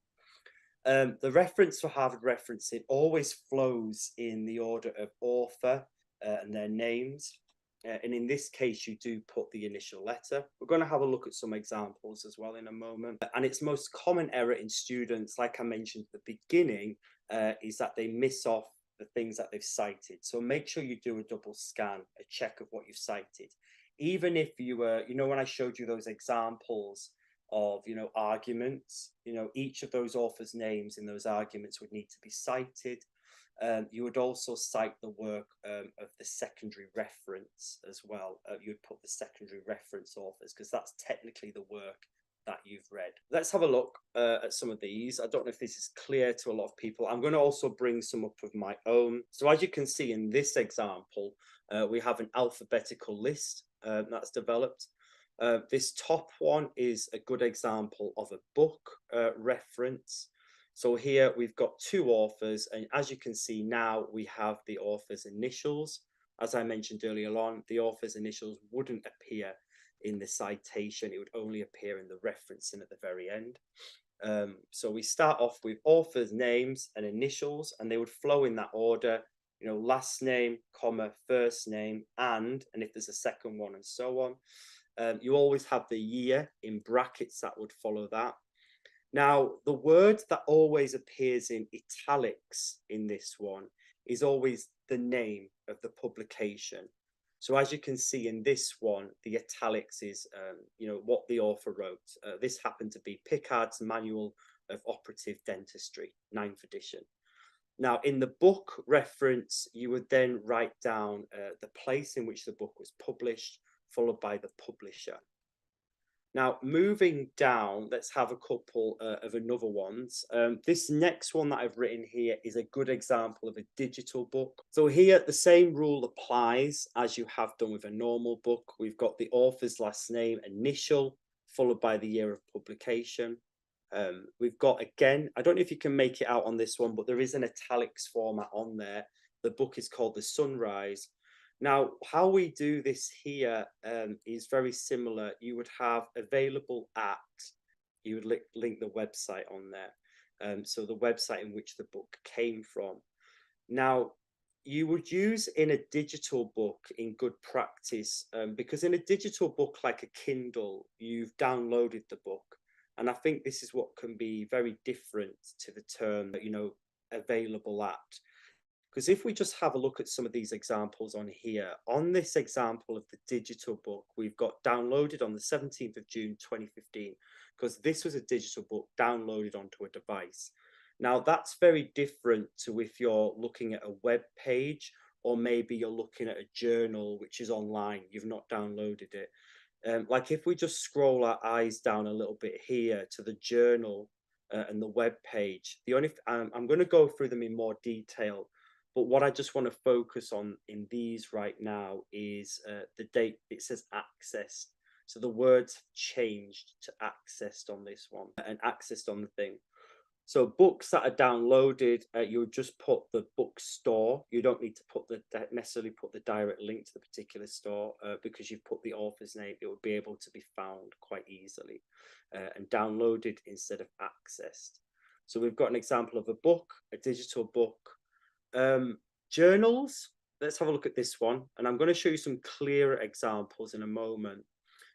The reference for Harvard referencing always flows in the order of author and their names. And in this case, you do put the initial letter. We're going to have a look at some examples as well in a moment. And its most common error in students, like I mentioned at the beginning, is that they miss off the things that they've cited. So make sure you do a double scan, a check of what you've cited. Even if you were, when I showed you those examples of, arguments, each of those authors' names in those arguments would need to be cited. You would also cite the work of the secondary reference as well. You would put the secondary reference authors, because that's technically the work that you've read. Let's have a look at some of these. I don't know if this is clear to a lot of people. I'm going to also bring some up of my own. So as you can see in this example, we have an alphabetical list that's developed. This top one is a good example of a book reference. So here we've got two authors, and as you can see now, we have the author's initials. As I mentioned earlier on, the author's initials wouldn't appear in the citation. It would only appear in the referencing at the very end. So we start off with authors' names and initials, and they would flow in that order, last name, comma, first name, and if there's a second one, and so on. You always have the year in brackets that would follow that. Now, the word that always appears in italics in this one is always the name of the publication. So as you can see in this one, the italics is, what the author wrote. This happened to be Pickard's Manual of Operative Dentistry, 9th edition. Now, in the book reference, you would then write down the place in which the book was published, followed by the publisher. Now, moving down, let's have a couple of another ones. This next one that I've written here is a good example of a digital book. So here, the same rule applies as you have done with a normal book. We've got the author's last name, initial, followed by the year of publication. We've got, again, I don't know if you can make it out on this one, but there is an italics format on there. The book is called The Sunrise. Now, how we do this here is very similar. You would have available at, you would link the website on there. So the website in which the book came from. Now, you would use in a digital book in good practice, because in a digital book like a Kindle, you've downloaded the book. And I think this is what can be very different to the term, available at. Because if we just have a look at some of these examples on here, on this example of the digital book, we've got downloaded on the 17th of June, 2015, because this was a digital book downloaded onto a device. Now, that's very different to if you're looking at a web page, or maybe you're looking at a journal, which is online, you've not downloaded it. Like if we just scroll our eyes down a little bit here to the journal and the web page, I'm going to go through them in more detail. But what I just want to focus on in these right now is the date. It says accessed. So the words have changed to accessed on this one and accessed on the thing. So books that are downloaded, you'll just put the bookstore. You don't need to put necessarily put the direct link to the particular store because you've put the author's name. It would be able to be found quite easily and downloaded instead of accessed. So we've got an example of a book, a digital book. Journals, let's have a look at this one. And I'm going to show you some clearer examples in a moment.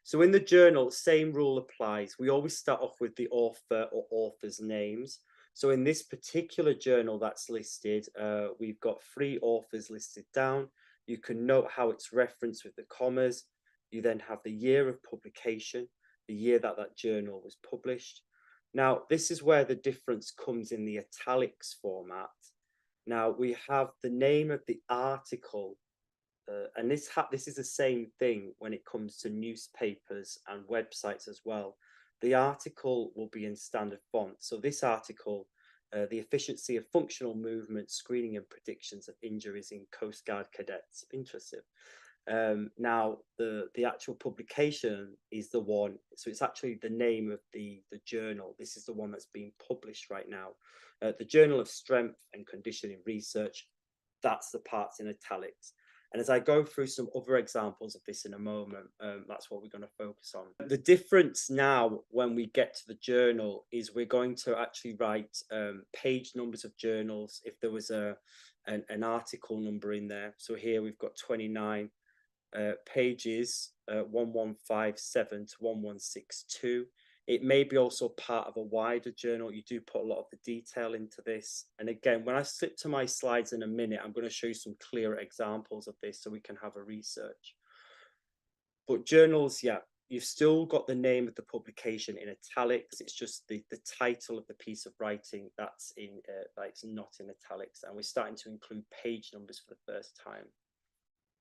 So in the journal, same rule applies. We always start off with the author or author's names. So in this particular journal that's listed, we've got 3 authors listed down. You can note how it's referenced with the commas. You then have the year of publication, the year that that journal was published. Now, this is where the difference comes in the italics format. Now, we have the name of the article. And this is the same thing when it comes to newspapers and websites as well. The article will be in standard font. So this article, the efficiency of functional movement, screening and predictions of injuries in Coast Guard cadets. Interesting. Now, the actual publication is the one. So it's actually the name of the journal. This is the one that's being published right now. The Journal of Strength and Conditioning Research. That's the parts in italics. And as I go through some other examples of this in a moment, that's what we're going to focus on. The difference now when we get to the journal is we're going to actually write page numbers of journals if there was an article number in there. So here we've got 29 pages, 1157 to 1162. It may be also part of a wider journal. You do put a lot of the detail into this. And again, when I slip to my slides in a minute, I'm going to show you some clearer examples of this so we can have a research. But journals, yeah, you've still got the name of the publication in italics. It's just the title of the piece of writing that's in, that's not in italics. And we're starting to include page numbers for the first time.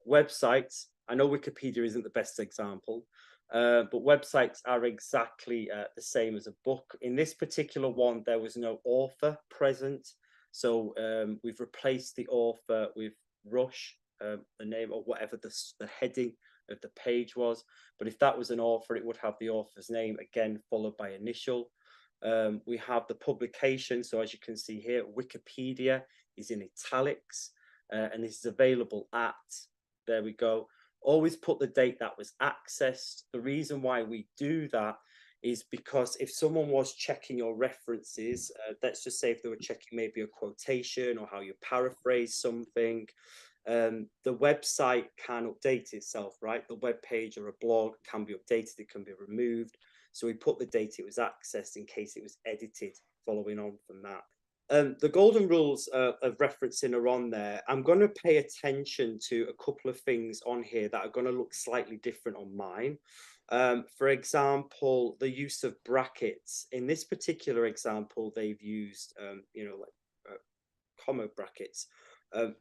Websites, I know Wikipedia isn't the best example, but websites are exactly the same as a book. In this particular one, there was no author present. So we've replaced the author with Rush, the name or whatever the heading of the page was. But if that was an author, it would have the author's name, again, followed by initial. We have the publication. So as you can see here, Wikipedia is in italics, and this is available at, there we go. Always put the date that was accessed. The reason why we do that is because if someone was checking your references, let's just say if they were checking maybe a quotation or how you paraphrase something, the website can update itself, right? The web page or a blog can be updated, it can be removed. So we put the date it was accessed in case it was edited following on from that. The golden rules of referencing are on there. I'm going to pay attention to a couple of things on here that are going to look slightly different on mine. For example, the use of brackets. In this particular example, they've used, comma brackets.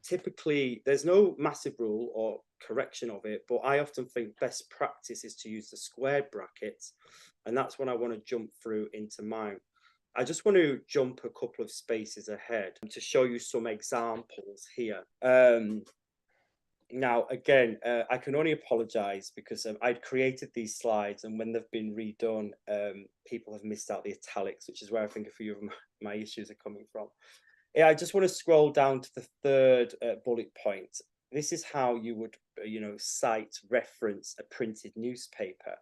Typically, there's no massive rule or correction of it, but I often think best practice is to use the squared brackets, and that's when I want to jump through into mine. I just want to jump a couple of spaces ahead to show you some examples here. Now, again, I can only apologize because I'd created these slides, and when they've been redone, people have missed out the italics, which is where I think a few of my issues are coming from. Yeah, I just want to scroll down to the third bullet point. This is how you would, cite, reference a printed newspaper.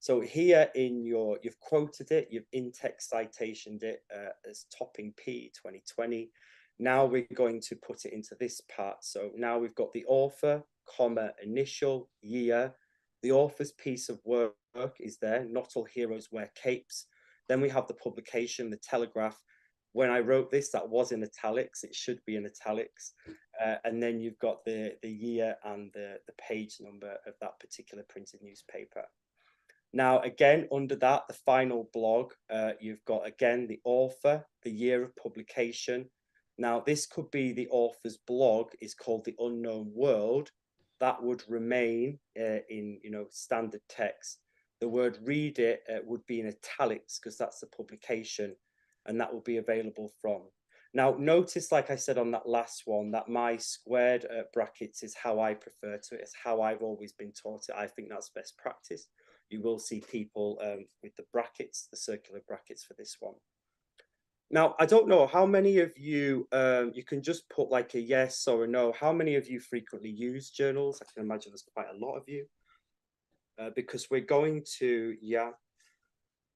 So here you've quoted it, you've in-text citationed it as topping P 2020. Now we're going to put it into this part. So now we've got the author, comma, initial, year. The author's piece of work is there. Not all heroes wear capes. Then we have the publication, the Telegraph. When I wrote this, that was in italics. It should be in italics. And then you've got the year and the page number of that particular printed newspaper. Now, again, under that, the final blog, you've got, again, the author, the year of publication. Now, this could be the author's blog is called The Unknown World. That would remain in, standard text. The word read it would be in italics because that's the publication, and that will be available from. Now, notice, like I said on that last one, that my squared brackets is how I prefer to it. It's how I've always been taught it. I think that's best practice. You will see people with the brackets, the circular brackets for this one. Now, I don't know how many of you, you can just put like a yes or a no. How many of you frequently use journals? I can imagine there's quite a lot of you. Because we're going to, yeah.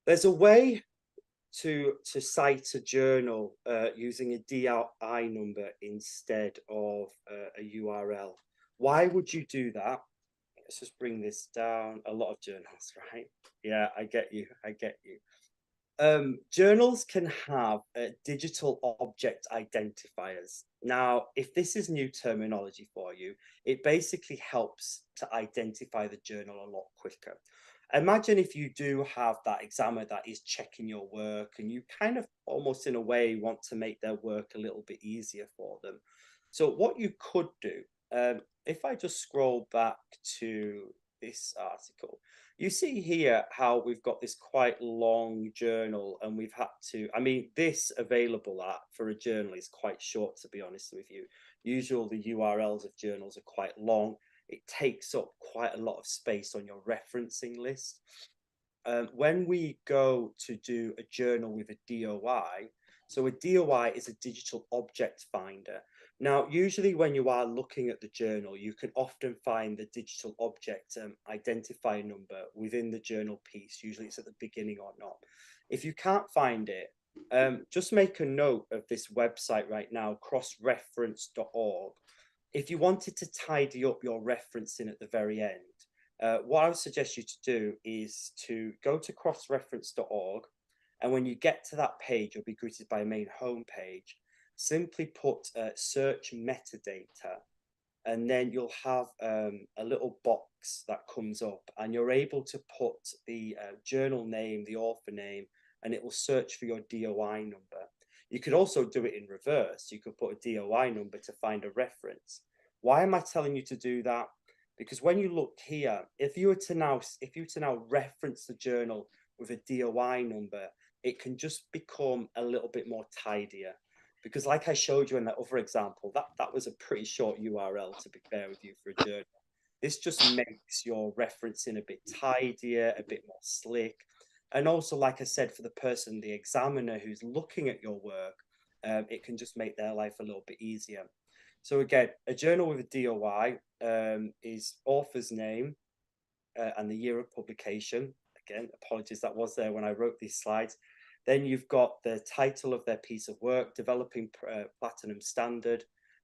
There's a way to cite a journal using a DI number instead of a URL. Why would you do that? Let's just bring this down. A lot of journals, right? Yeah, I get you. I get you. Journals can have digital object identifiers. Now, if this is new terminology for you, it basically helps to identify the journal a lot quicker. Imagine if you do have that examiner that is checking your work and you kind of almost in a way want to make their work a little bit easier for them. So what you could do, if I just scroll back to this article, you see here how we've got this quite long journal and we've had to, I mean, this available for a journal is quite short, to be honest with you. Usually the URLs of journals are quite long. It takes up quite a lot of space on your referencing list. When we go to do a journal with a DOI, so a DOI is a digital object finder. Now, usually when you are looking at the journal, you can often find the digital object identifier number within the journal piece. Usually it's at the beginning or not. If you can't find it, just make a note of this website right now, crossreference.org. If you wanted to tidy up your referencing at the very end, what I would suggest you to do is to go to crossreference.org, and when you get to that page, you'll be greeted by a main home page. Simply put search metadata, and then you'll have a little box that comes up, and you're able to put the journal name, the author name, and it will search for your DOI number. You could also do it in reverse. You could put a DOI number to find a reference. Why am I telling you to do that? Because when you look here, if you were to now reference the journal with a DOI number, it can just become a little bit more tidier. Because like I showed you in that other example, that was a pretty short URL, to be fair with you, for a journal. This just makes your referencing a bit tidier, a bit more slick. And also, like I said, for the person, the examiner who's looking at your work, it can just make their life a little bit easier. So again, a journal with a DOI is author's name and the year of publication. Again, apologies, that was there when I wrote these slides. Then you've got the title of their piece of work, developing platinum standard.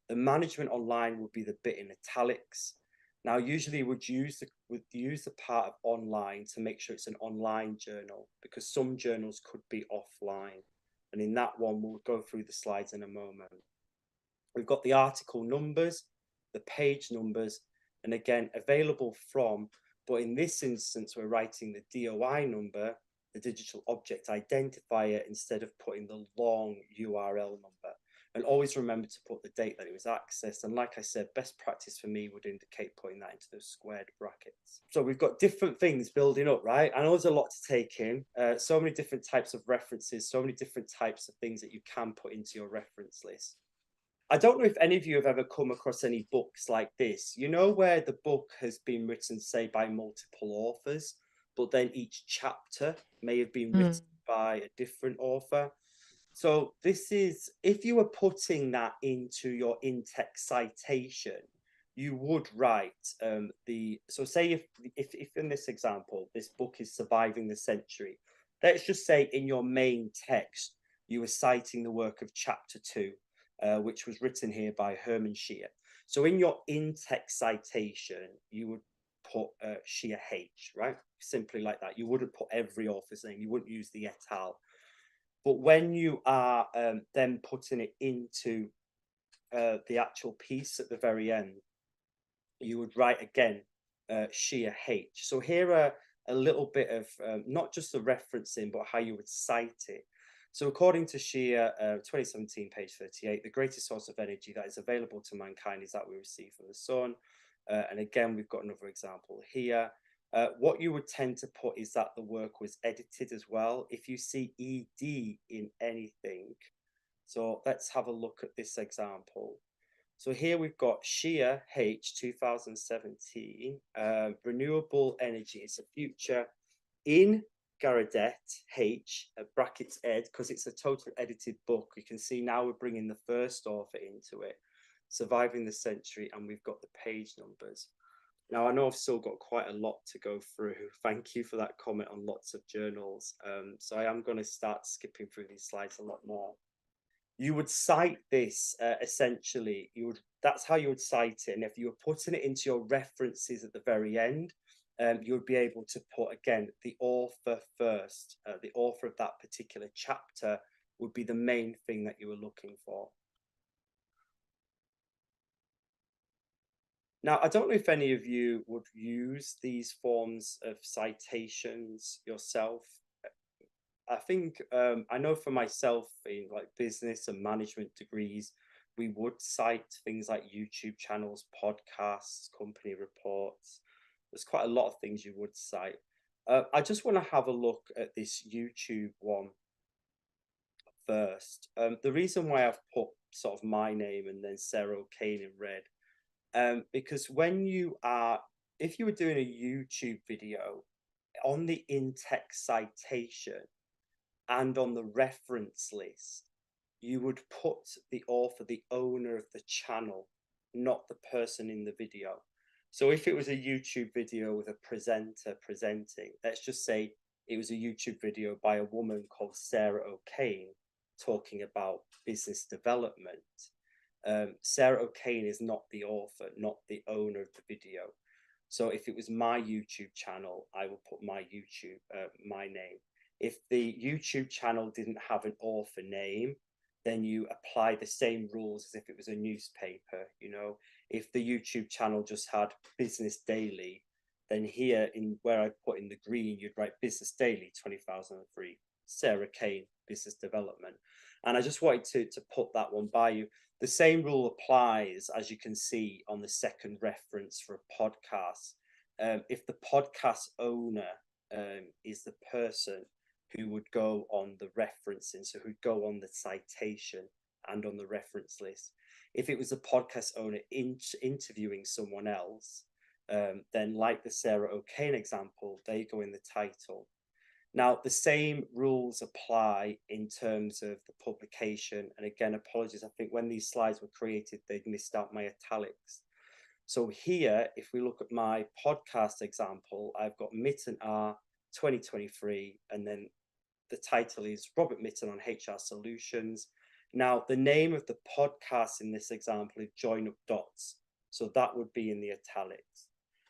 The management online would be the bit in italics. Now, usually would use the part of online to make sure it's an online journal, because some journals could be offline. And in that one, we'll go through the slides in a moment. We've got the article numbers, the page numbers, and again, available from, but in this instance, we're writing the DOI number, the digital object identifier, instead of putting the long URL number. And always remember to put the date that it was accessed. And like I said, best practice for me would indicate putting that into those squared brackets. So we've got different things building up, right? I know there's a lot to take in. So many different types of references, so many different types of things that you can put into your reference list. I don't know if any of you have ever come across any books like this, you know, where the book has been written, say, by multiple authors, but then each chapter may have been written by a different author. So this is, if you were putting that into your in-text citation, you would write so say if in this example, this book is Surviving the Century, let's just say in your main text, you were citing the work of chapter 2, which was written here by Herman Scheer. So in your in-text citation, you would put Scheer H, right? Simply like that. You wouldn't put every author's name. You wouldn't use the et al. But when you are then putting it into the actual piece at the very end, you would write again Scheer H. So here are a little bit of not just the referencing, but how you would cite it. So according to Scheer, 2017, page 38, the greatest source of energy that is available to mankind is that we receive from the sun. And again, we've got another example here. What you would tend to put is that the work was edited as well. If you see ED in anything, so let's have a look at this example. So here we've got Scheer H 2017, renewable energy is the future in Garadet, H, brackets ed, because it's a total edited book. You can see now we're bringing the first author into it, Surviving the Century, and we've got the page numbers. Now, I know I've still got quite a lot to go through. Thank you for that comment on lots of journals. So I am going to start skipping through these slides a lot more. You would cite this essentially, that's how you would cite it. And if you were putting it into your references at the very end, you would be able to put, again, the author first. The author of that particular chapter would be the main thing that you were looking for. Now, I don't know if any of you would use these forms of citations yourself. I think, I know for myself, in like business and management degrees, we would cite things like YouTube channels, podcasts, company reports. There's quite a lot of things you would cite. I just want to have a look at this YouTube one first. The reason why I've put sort of my name and then Sarah O'Kane in red, because if you were doing a YouTube video, on the in-text citation and on the reference list, you would put the author, the owner of the channel, not the person in the video. So if it was a YouTube video with a presenter presenting, let's just say it was a YouTube video by a woman called Sarah O'Kane talking about business development. Sarah O'Kane is not the author, not the owner of the video. So if it was my YouTube channel, I will put my YouTube, my name. If the YouTube channel didn't have an author name, then you apply the same rules as if it was a newspaper. You know, if the YouTube channel just had Business Daily, then here in where I put in the green, you'd write Business Daily 2003, Sarah Kane, Business Development. And I just wanted to put that one by you. The same rule applies, as you can see, on the second reference for a podcast. If the podcast owner is the person who would go on the referencing, so who'd go on the citation and on the reference list. If it was a podcast owner interviewing someone else, then like the Sarah O'Kane example, they go in the title. Now, the same rules apply in terms of the publication. And again, apologies, I think when these slides were created, they'd missed out my italics. So here, if we look at my podcast example, I've got Mitton R 2023, and then the title is Robert Mitton on HR Solutions. Now, the name of the podcast in this example is Join Up Dots. So that would be in the italics.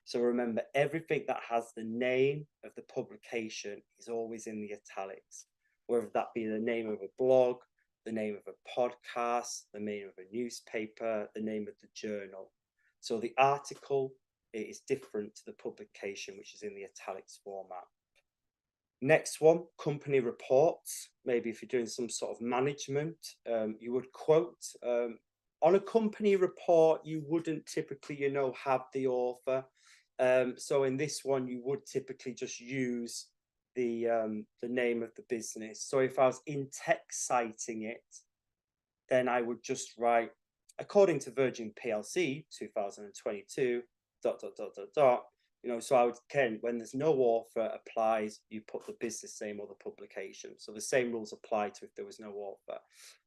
So remember, everything that has the name of the publication is always in the italics, whether that be the name of a blog, the name of a podcast, the name of a newspaper, the name of the journal. So the article is different to the publication, which is in the italics format. Next one, company reports. Maybe if you're doing some sort of management, you would quote. On a company report, you wouldn't typically, have the author. So in this one, you would typically just use the name of the business. So if I was in text citing it, then I would just write, according to Virgin PLC 2022, ... So I would, Ken, when there's no author applies, you put the business name or the publication. So the same rules apply to if there was no author.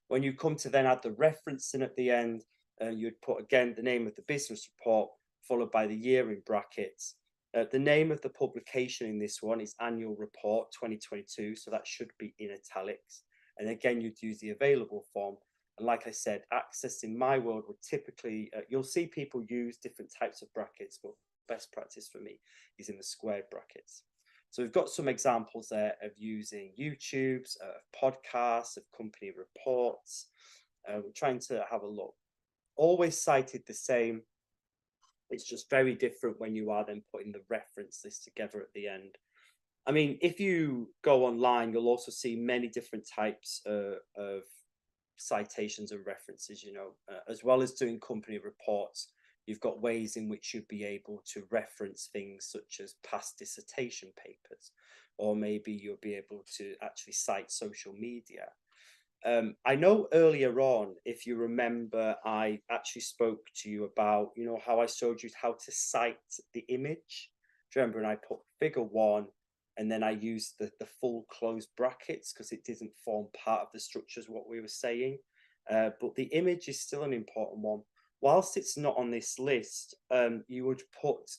When you come to then add the referencing at the end, you'd put again the name of the business report followed by the year in brackets. The name of the publication in this one is Annual Report 2022, so that should be in italics. And again, you'd use the available form. And like I said, Access in my world would typically, you'll see people use different types of brackets, but best practice for me is in the square brackets. So we've got some examples there of using YouTubes, podcasts, of company reports. We're trying to have a look. Always cited the same. It's just very different when you are then putting the reference list together at the end. I mean, if you go online, you'll also see many different types of citations and references, as well as doing company reports. You've got ways in which you'd be able to reference things such as past dissertation papers, or maybe you'll be able to actually cite social media. I know earlier on, if you remember, I actually spoke to you about, how I showed you how to cite the image. Do you remember? And I put figure 1, and then I used the full closed brackets because it didn't form part of the structures what we were saying. But the image is still an important one. Whilst it's not on this list, you would put,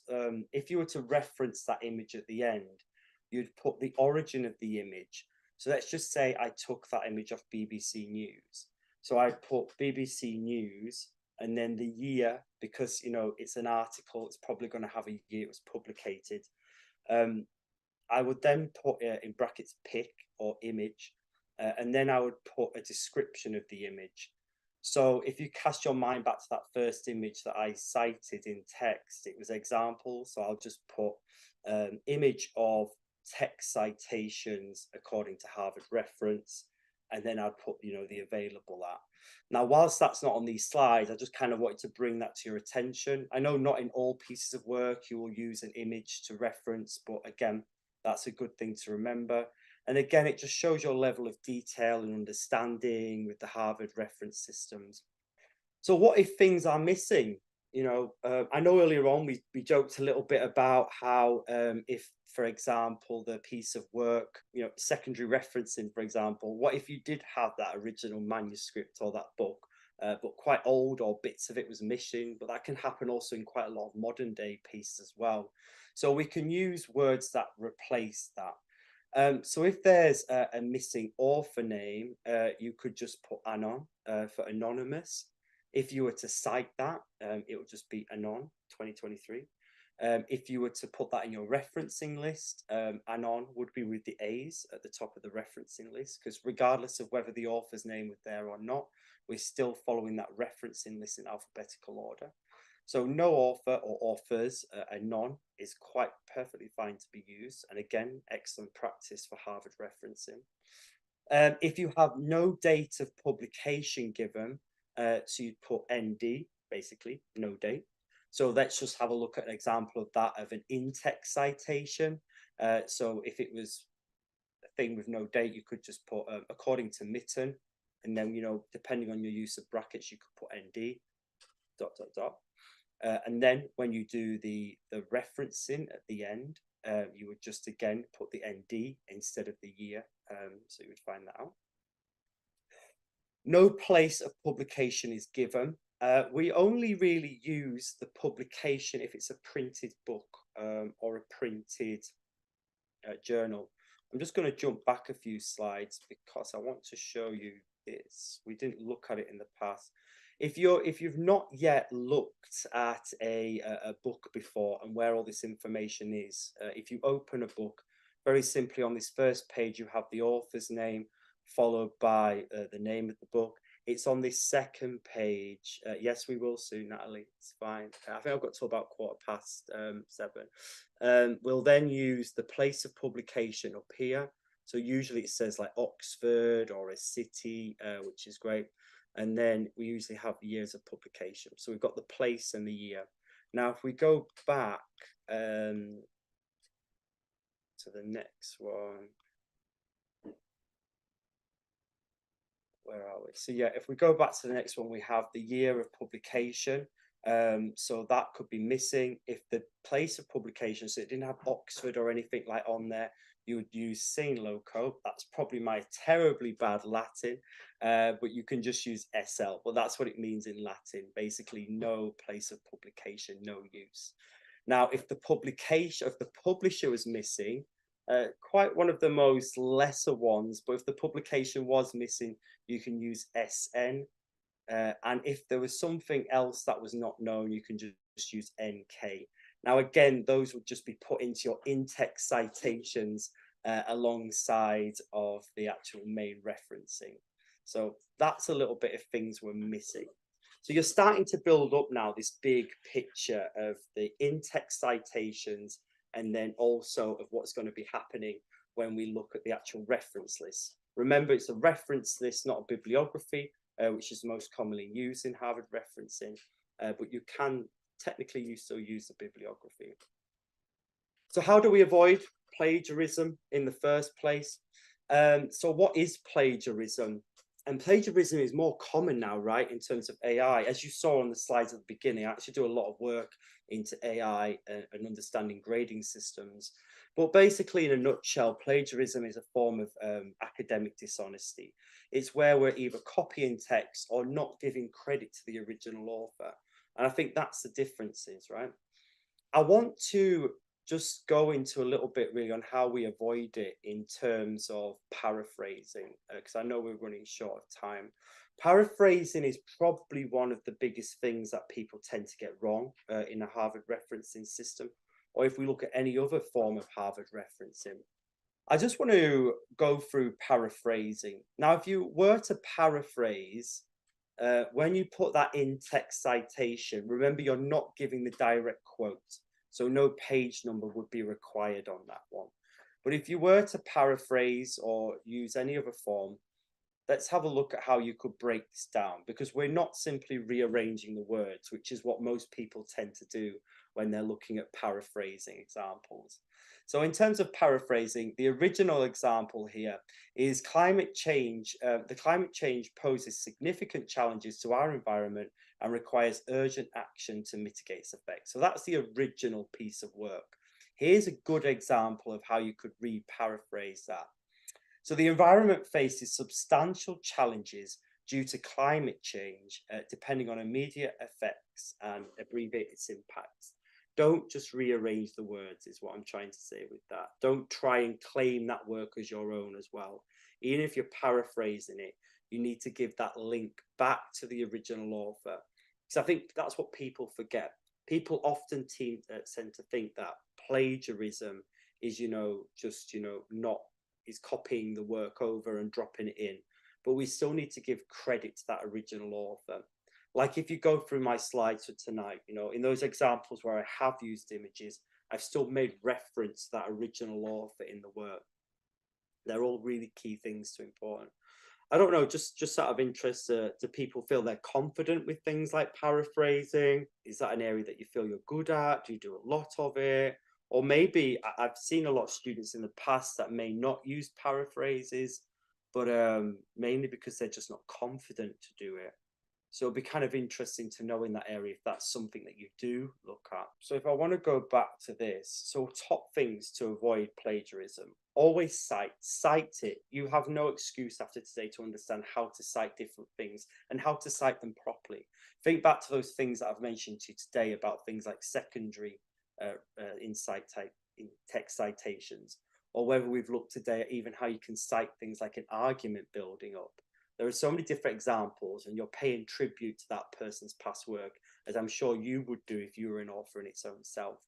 if you were to reference that image at the end, you'd put the origin of the image. So let's just say I took that image off BBC News. So I put BBC News and then the year, because, you know, it's an article, it's probably going to have a year it was publicated. I would then put in brackets pic or image, and then I would put a description of the image. So if you cast your mind back to that first image that I cited in text, it was examples. So I'll just put image of text citations according to Harvard reference, and then I'd put, you know, the available at. Now, whilst that's not on these slides, I just kind of wanted to bring that to your attention. I know not in all pieces of work you will use an image to reference, but again, that's a good thing to remember. And again, it just shows your level of detail and understanding with the Harvard reference systems. So what if things are missing? You know, I know earlier on we joked a little bit about how if, for example, the piece of work, you know, secondary referencing, for example, what if you did have that original manuscript or that book, but quite old or bits of it was missing? But that can happen also in quite a lot of modern day pieces as well. So we can use words that replace that. So if there's a missing author name, you could just put anon for anonymous. If you were to cite that, it would just be anon 2023. If you were to put that in your referencing list, anon would be with the A's at the top of the referencing list, because regardless of whether the author's name was there or not, we're still following that referencing list in alphabetical order. So no author or authors, anon is quite perfectly fine to be used. And again, excellent practice for Harvard referencing. If you have no date of publication given, so you'd put ND, basically, no date. So let's just have a look at an example of that, of an in-text citation. So if it was a thing with no date, you could just put according to Mitton, and then, you know, depending on your use of brackets, you could put ND, ... And then when you do the referencing at the end, you would just again put the ND instead of the year. So you would find that out. No place of publication is given. We only really use the publication if it's a printed book or a printed journal. I'm just going to jump back a few slides because I want to show you this. We didn't look at it in the past. If you've not yet looked at a book before and where all this information is, if you open a book, very simply on this first page, you have the author's name followed by the name of the book. It's on this second page. Yes, we will soon, Natalie. It's fine. I think I've got till about 7:15. We'll then use the place of publication up here. So usually it says like Oxford or a city, which is great. And then we usually have the years of publication. So we've got the place and the year. Now, if we go back to the next one, where are we? So yeah, if we go back to the next one, we have the year of publication. So that could be missing. If the place of publication, so it didn't have Oxford or anything like on there, you would use sine loco. That's probably my terribly bad Latin, but you can just use SL. But that's what it means in Latin. Basically, no place of publication, no use. Now, if the publisher was missing, quite one of the most lesser ones, but if the publication was missing, you can use SN. And if there was something else that was not known, you can just use NK. Now, again, those would just be put into your in-text citations alongside of the actual main referencing. So that's a little bit of things we're missing. So you're starting to build up now this big picture of the in-text citations and then also of what's going to be happening when we look at the actual reference list. Remember, it's a reference list, not a bibliography, which is most commonly used in Harvard referencing, but you can technically you still use the bibliography. So how do we avoid plagiarism in the first place? So what is plagiarism? And plagiarism is more common now, right, in terms of AI. As you saw on the slides at the beginning, I actually do a lot of work into AI and understanding grading systems. But basically, in a nutshell, plagiarism is a form of academic dishonesty. It's where we're either copying text or not giving credit to the original author. And I think that's the differences, right? I want to just go into a little bit really on how we avoid it in terms of paraphrasing, because I know we're running short of time. Paraphrasing is probably one of the biggest things that people tend to get wrong in a Harvard referencing system, or if we look at any other form of Harvard referencing. I just want to go through paraphrasing. Now, if you were to paraphrase, when you put that in text citation, remember you're not giving the direct quote. So no page number would be required on that one. But if you were to paraphrase or use any other form, let's have a look at how you could break this down, because we're not simply rearranging the words, which is what most people tend to do when they're looking at paraphrasing examples. So in terms of paraphrasing, the original example here is climate change. The climate change poses significant challenges to our environment and requires urgent action to mitigate its effects. So that's the original piece of work. Here's a good example of how you could re-paraphrase that. So the environment faces substantial challenges due to climate change, depending on immediate effects and abbreviate its impacts. Don't just rearrange the words, is what I'm trying to say with that. Don't try and claim that work as your own as well. Even if you're paraphrasing it, you need to give that link back to the original author. Because I think that's what people forget. People often tend to think that plagiarism is, not is copying the work over and dropping it in. But we still need to give credit to that original author. Like if you go through my slides for tonight, in those examples where I have used images, I've still made reference to that original author in the work. They're all really key things to important. I don't know, just out of interest, do people feel they're confident with things like paraphrasing? Is that an area that you feel you're good at? Do you do a lot of it? Or maybe I've seen a lot of students in the past that may not use paraphrases, but mainly because they're just not confident to do it. So it'll be kind of interesting to know in that area if that's something that you do look at. So if I want to go back to this, so top things to avoid plagiarism: always cite it. You have no excuse after today to understand how to cite different things and how to cite them properly. Think back to those things that I've mentioned to you today about things like secondary in text citations, or whether we've looked today at even how you can cite things like an argument building up. There are so many different examples, and you're paying tribute to that person's past work, as I'm sure you would do if you were an author in its own self.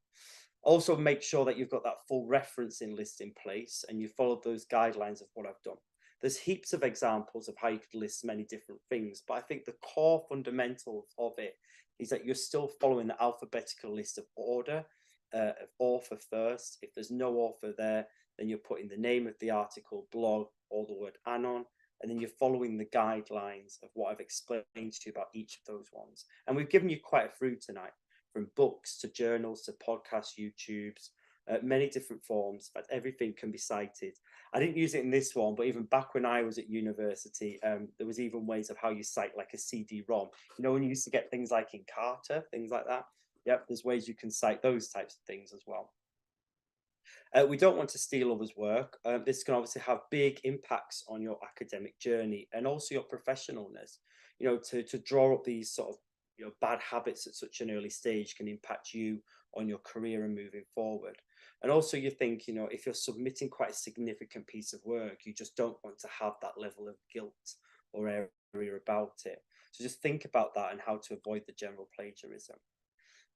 Also, make sure that you've got that full referencing list in place and you followed those guidelines of what I've done. There's heaps of examples of how you could list many different things, but I think the core fundamentals of it is that you're still following the alphabetical list of order, of author first. If there's no author there, then you're putting the name of the article, blog, or the word anon, and then you're following the guidelines of what I've explained to you about each of those ones. And we've given you quite a few tonight, from books to journals to podcasts, YouTubes, many different forms, but everything can be cited. I didn't use it in this one, but even back when I was at university, there was even ways of how you cite like a CD-ROM. When you used to get things like in Carter, things like that. Yep, there's ways you can cite those types of things as well. We don't want to steal others' work. This can obviously have big impacts on your academic journey and also your professionalness. To draw up these sort of bad habits at such an early stage can impact you on your career and moving forward. And also you think, if you're submitting quite a significant piece of work, you just don't want to have that level of guilt or area about it. So just think about that and how to avoid the general plagiarism.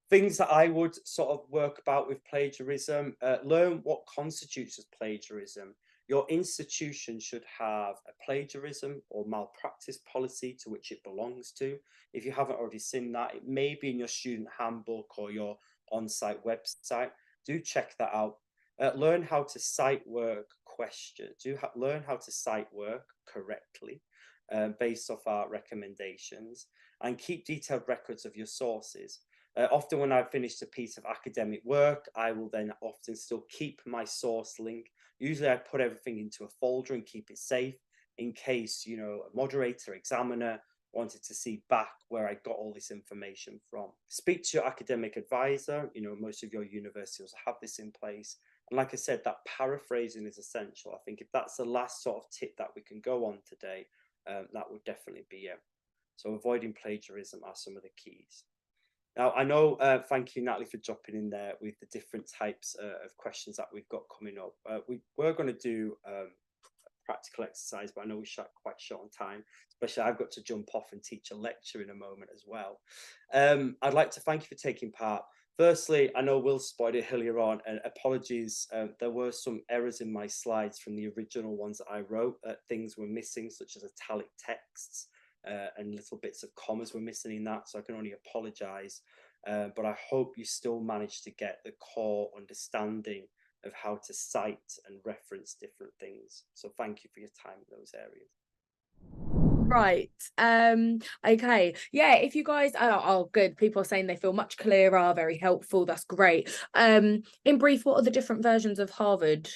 Things that I would sort of work about with plagiarism: learn what constitutes as plagiarism. Your institution should have a plagiarism or malpractice policy to which it belongs to. If you haven't already seen that, it may be in your student handbook or your on-site website. Do check that out. Learn how to cite work learn how to cite work correctly based off our recommendations, and keep detailed records of your sources. Often when I've finished a piece of academic work, I will then often still keep my source link. Usually I put everything into a folder and keep it safe. in case, you know, a moderator, examiner wanted to see back where I got all this information from. Speak to your academic advisor. You know, most of your universities have this in place. And like I said, that paraphrasing is essential. I think if that's the last sort of tip that we can go on today, that would definitely be it. So avoiding plagiarism are some of the keys. Now, I know, thank you, Natalie, for dropping in there with the different types of questions that we've got coming up. We were going to do a practical exercise, but I know we're quite short on time, especially I've got to jump off and teach a lecture in a moment as well. I'd like to thank you for taking part. Firstly, I know Will spoiled it earlier on, and apologies, there were some errors in my slides from the original ones that I wrote. Things were missing, such as italic texts, and little bits of commas were missing in that, so I can only apologize. But I hope you still managed to get the core understanding of how to cite and reference different things. So thank you for your time in those areas. Right. Okay. Yeah, if you guys oh good, people are saying they feel much clearer, very helpful. That's great. In brief, what are the different versions of Harvard?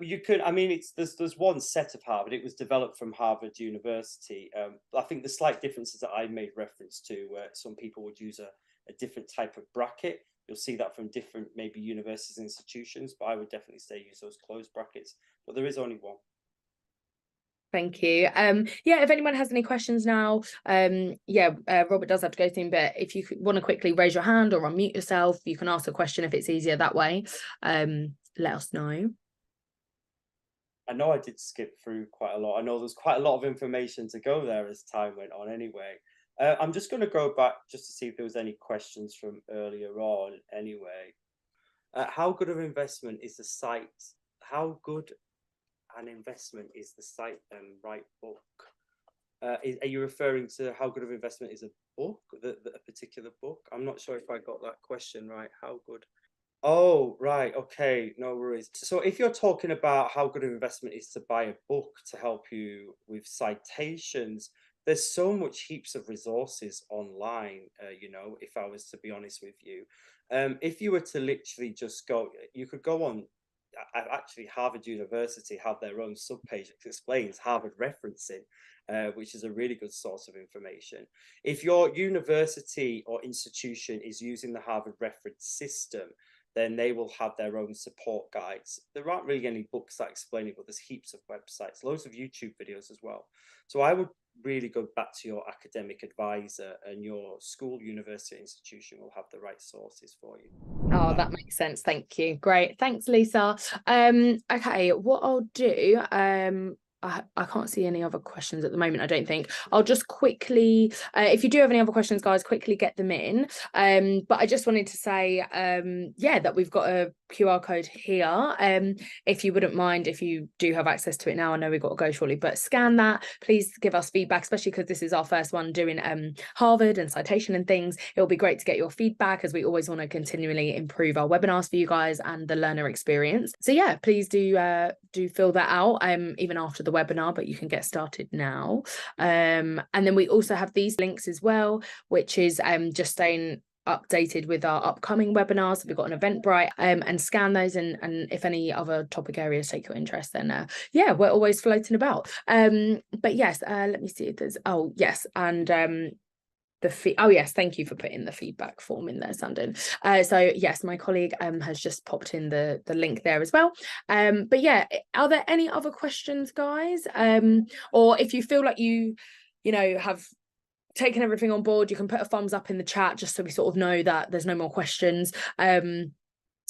You could, I mean, there's one set of Harvard. It was developed from Harvard University. I think the slight differences that I made reference to, where some people would use a different type of bracket. You'll see that from different maybe universities and institutions, but I would definitely say use those closed brackets. But there is only one. Thank you. Yeah, if anyone has any questions now, Robert does have to go soon, but if you want to quickly raise your hand or unmute yourself, you can ask a question if it's easier that way. Let us know. I know I did skip through quite a lot. I know there's quite a lot of information to go there as time went on anyway. I'm just going to go back just to see if there was any questions from earlier on anyway. How good of an investment is the site? How good an investment is the site right book? Are you referring to how good of an investment is a book, a particular book? I'm not sure if I got that question right. How good? Oh, right. Okay. No worries. So if you're talking about how good an investment is to buy a book to help you with citations, there's so much heaps of resources online, you know, if I was to be honest with you. If you were to literally just go, you could go on, actually Harvard University have their own subpage that explains Harvard referencing, which is a really good source of information. If your university or institution is using the Harvard reference system, then they will have their own support guides. There aren't really any books that explain it, but there's heaps of websites, loads of YouTube videos as well. So I would really go back to your academic advisor, and your school, university, institution will have the right sources for you. Oh, that makes sense. Thank you. Great. Thanks, Lisa. Okay, what I'll do, I can't see any other questions at the moment, I don't think. I'll just quickly, if you do have any other questions, guys, quickly get them in. But I just wanted to say, that we've got a QR code here. If you wouldn't mind, if you do have access to it now, I know we've got to go shortly, but scan that. Please give us feedback, especially because this is our first one doing Harvard and citation and things. It'll be great to get your feedback, as we always want to continually improve our webinars for you guys and the learner experience. So yeah, please do fill that out even after the webinar, but you can get started now. And then we also have these links as well, which is just staying updated with our upcoming webinars. We've got an Eventbrite, and scan those, and if any other topic areas take your interest, then we're always floating about. But yes, let me see if there's and yes, thank you for putting the feedback form in there, Sandon. So yes, my colleague has just popped in the link there as well. But yeah, are there any other questions, guys? Or if you feel like you have taken everything on board, you can put a thumbs up in the chat just so we sort of know that there's no more questions. Let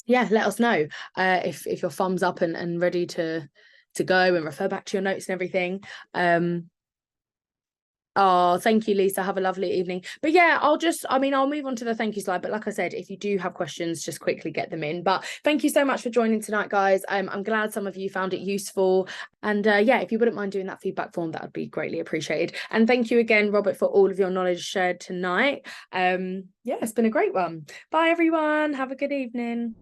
us know if you're thumbs up and ready to go and refer back to your notes and everything. Oh, thank you, Lisa. Have a lovely evening. But yeah, I'll move on to the thank you slide. But like I said, if you do have questions, just quickly get them in. But thank you so much for joining tonight, guys. I'm glad some of you found it useful. And if you wouldn't mind doing that feedback form, that would be greatly appreciated. And thank you again, Robert, for all of your knowledge shared tonight. It's been a great one. Bye, everyone. Have a good evening.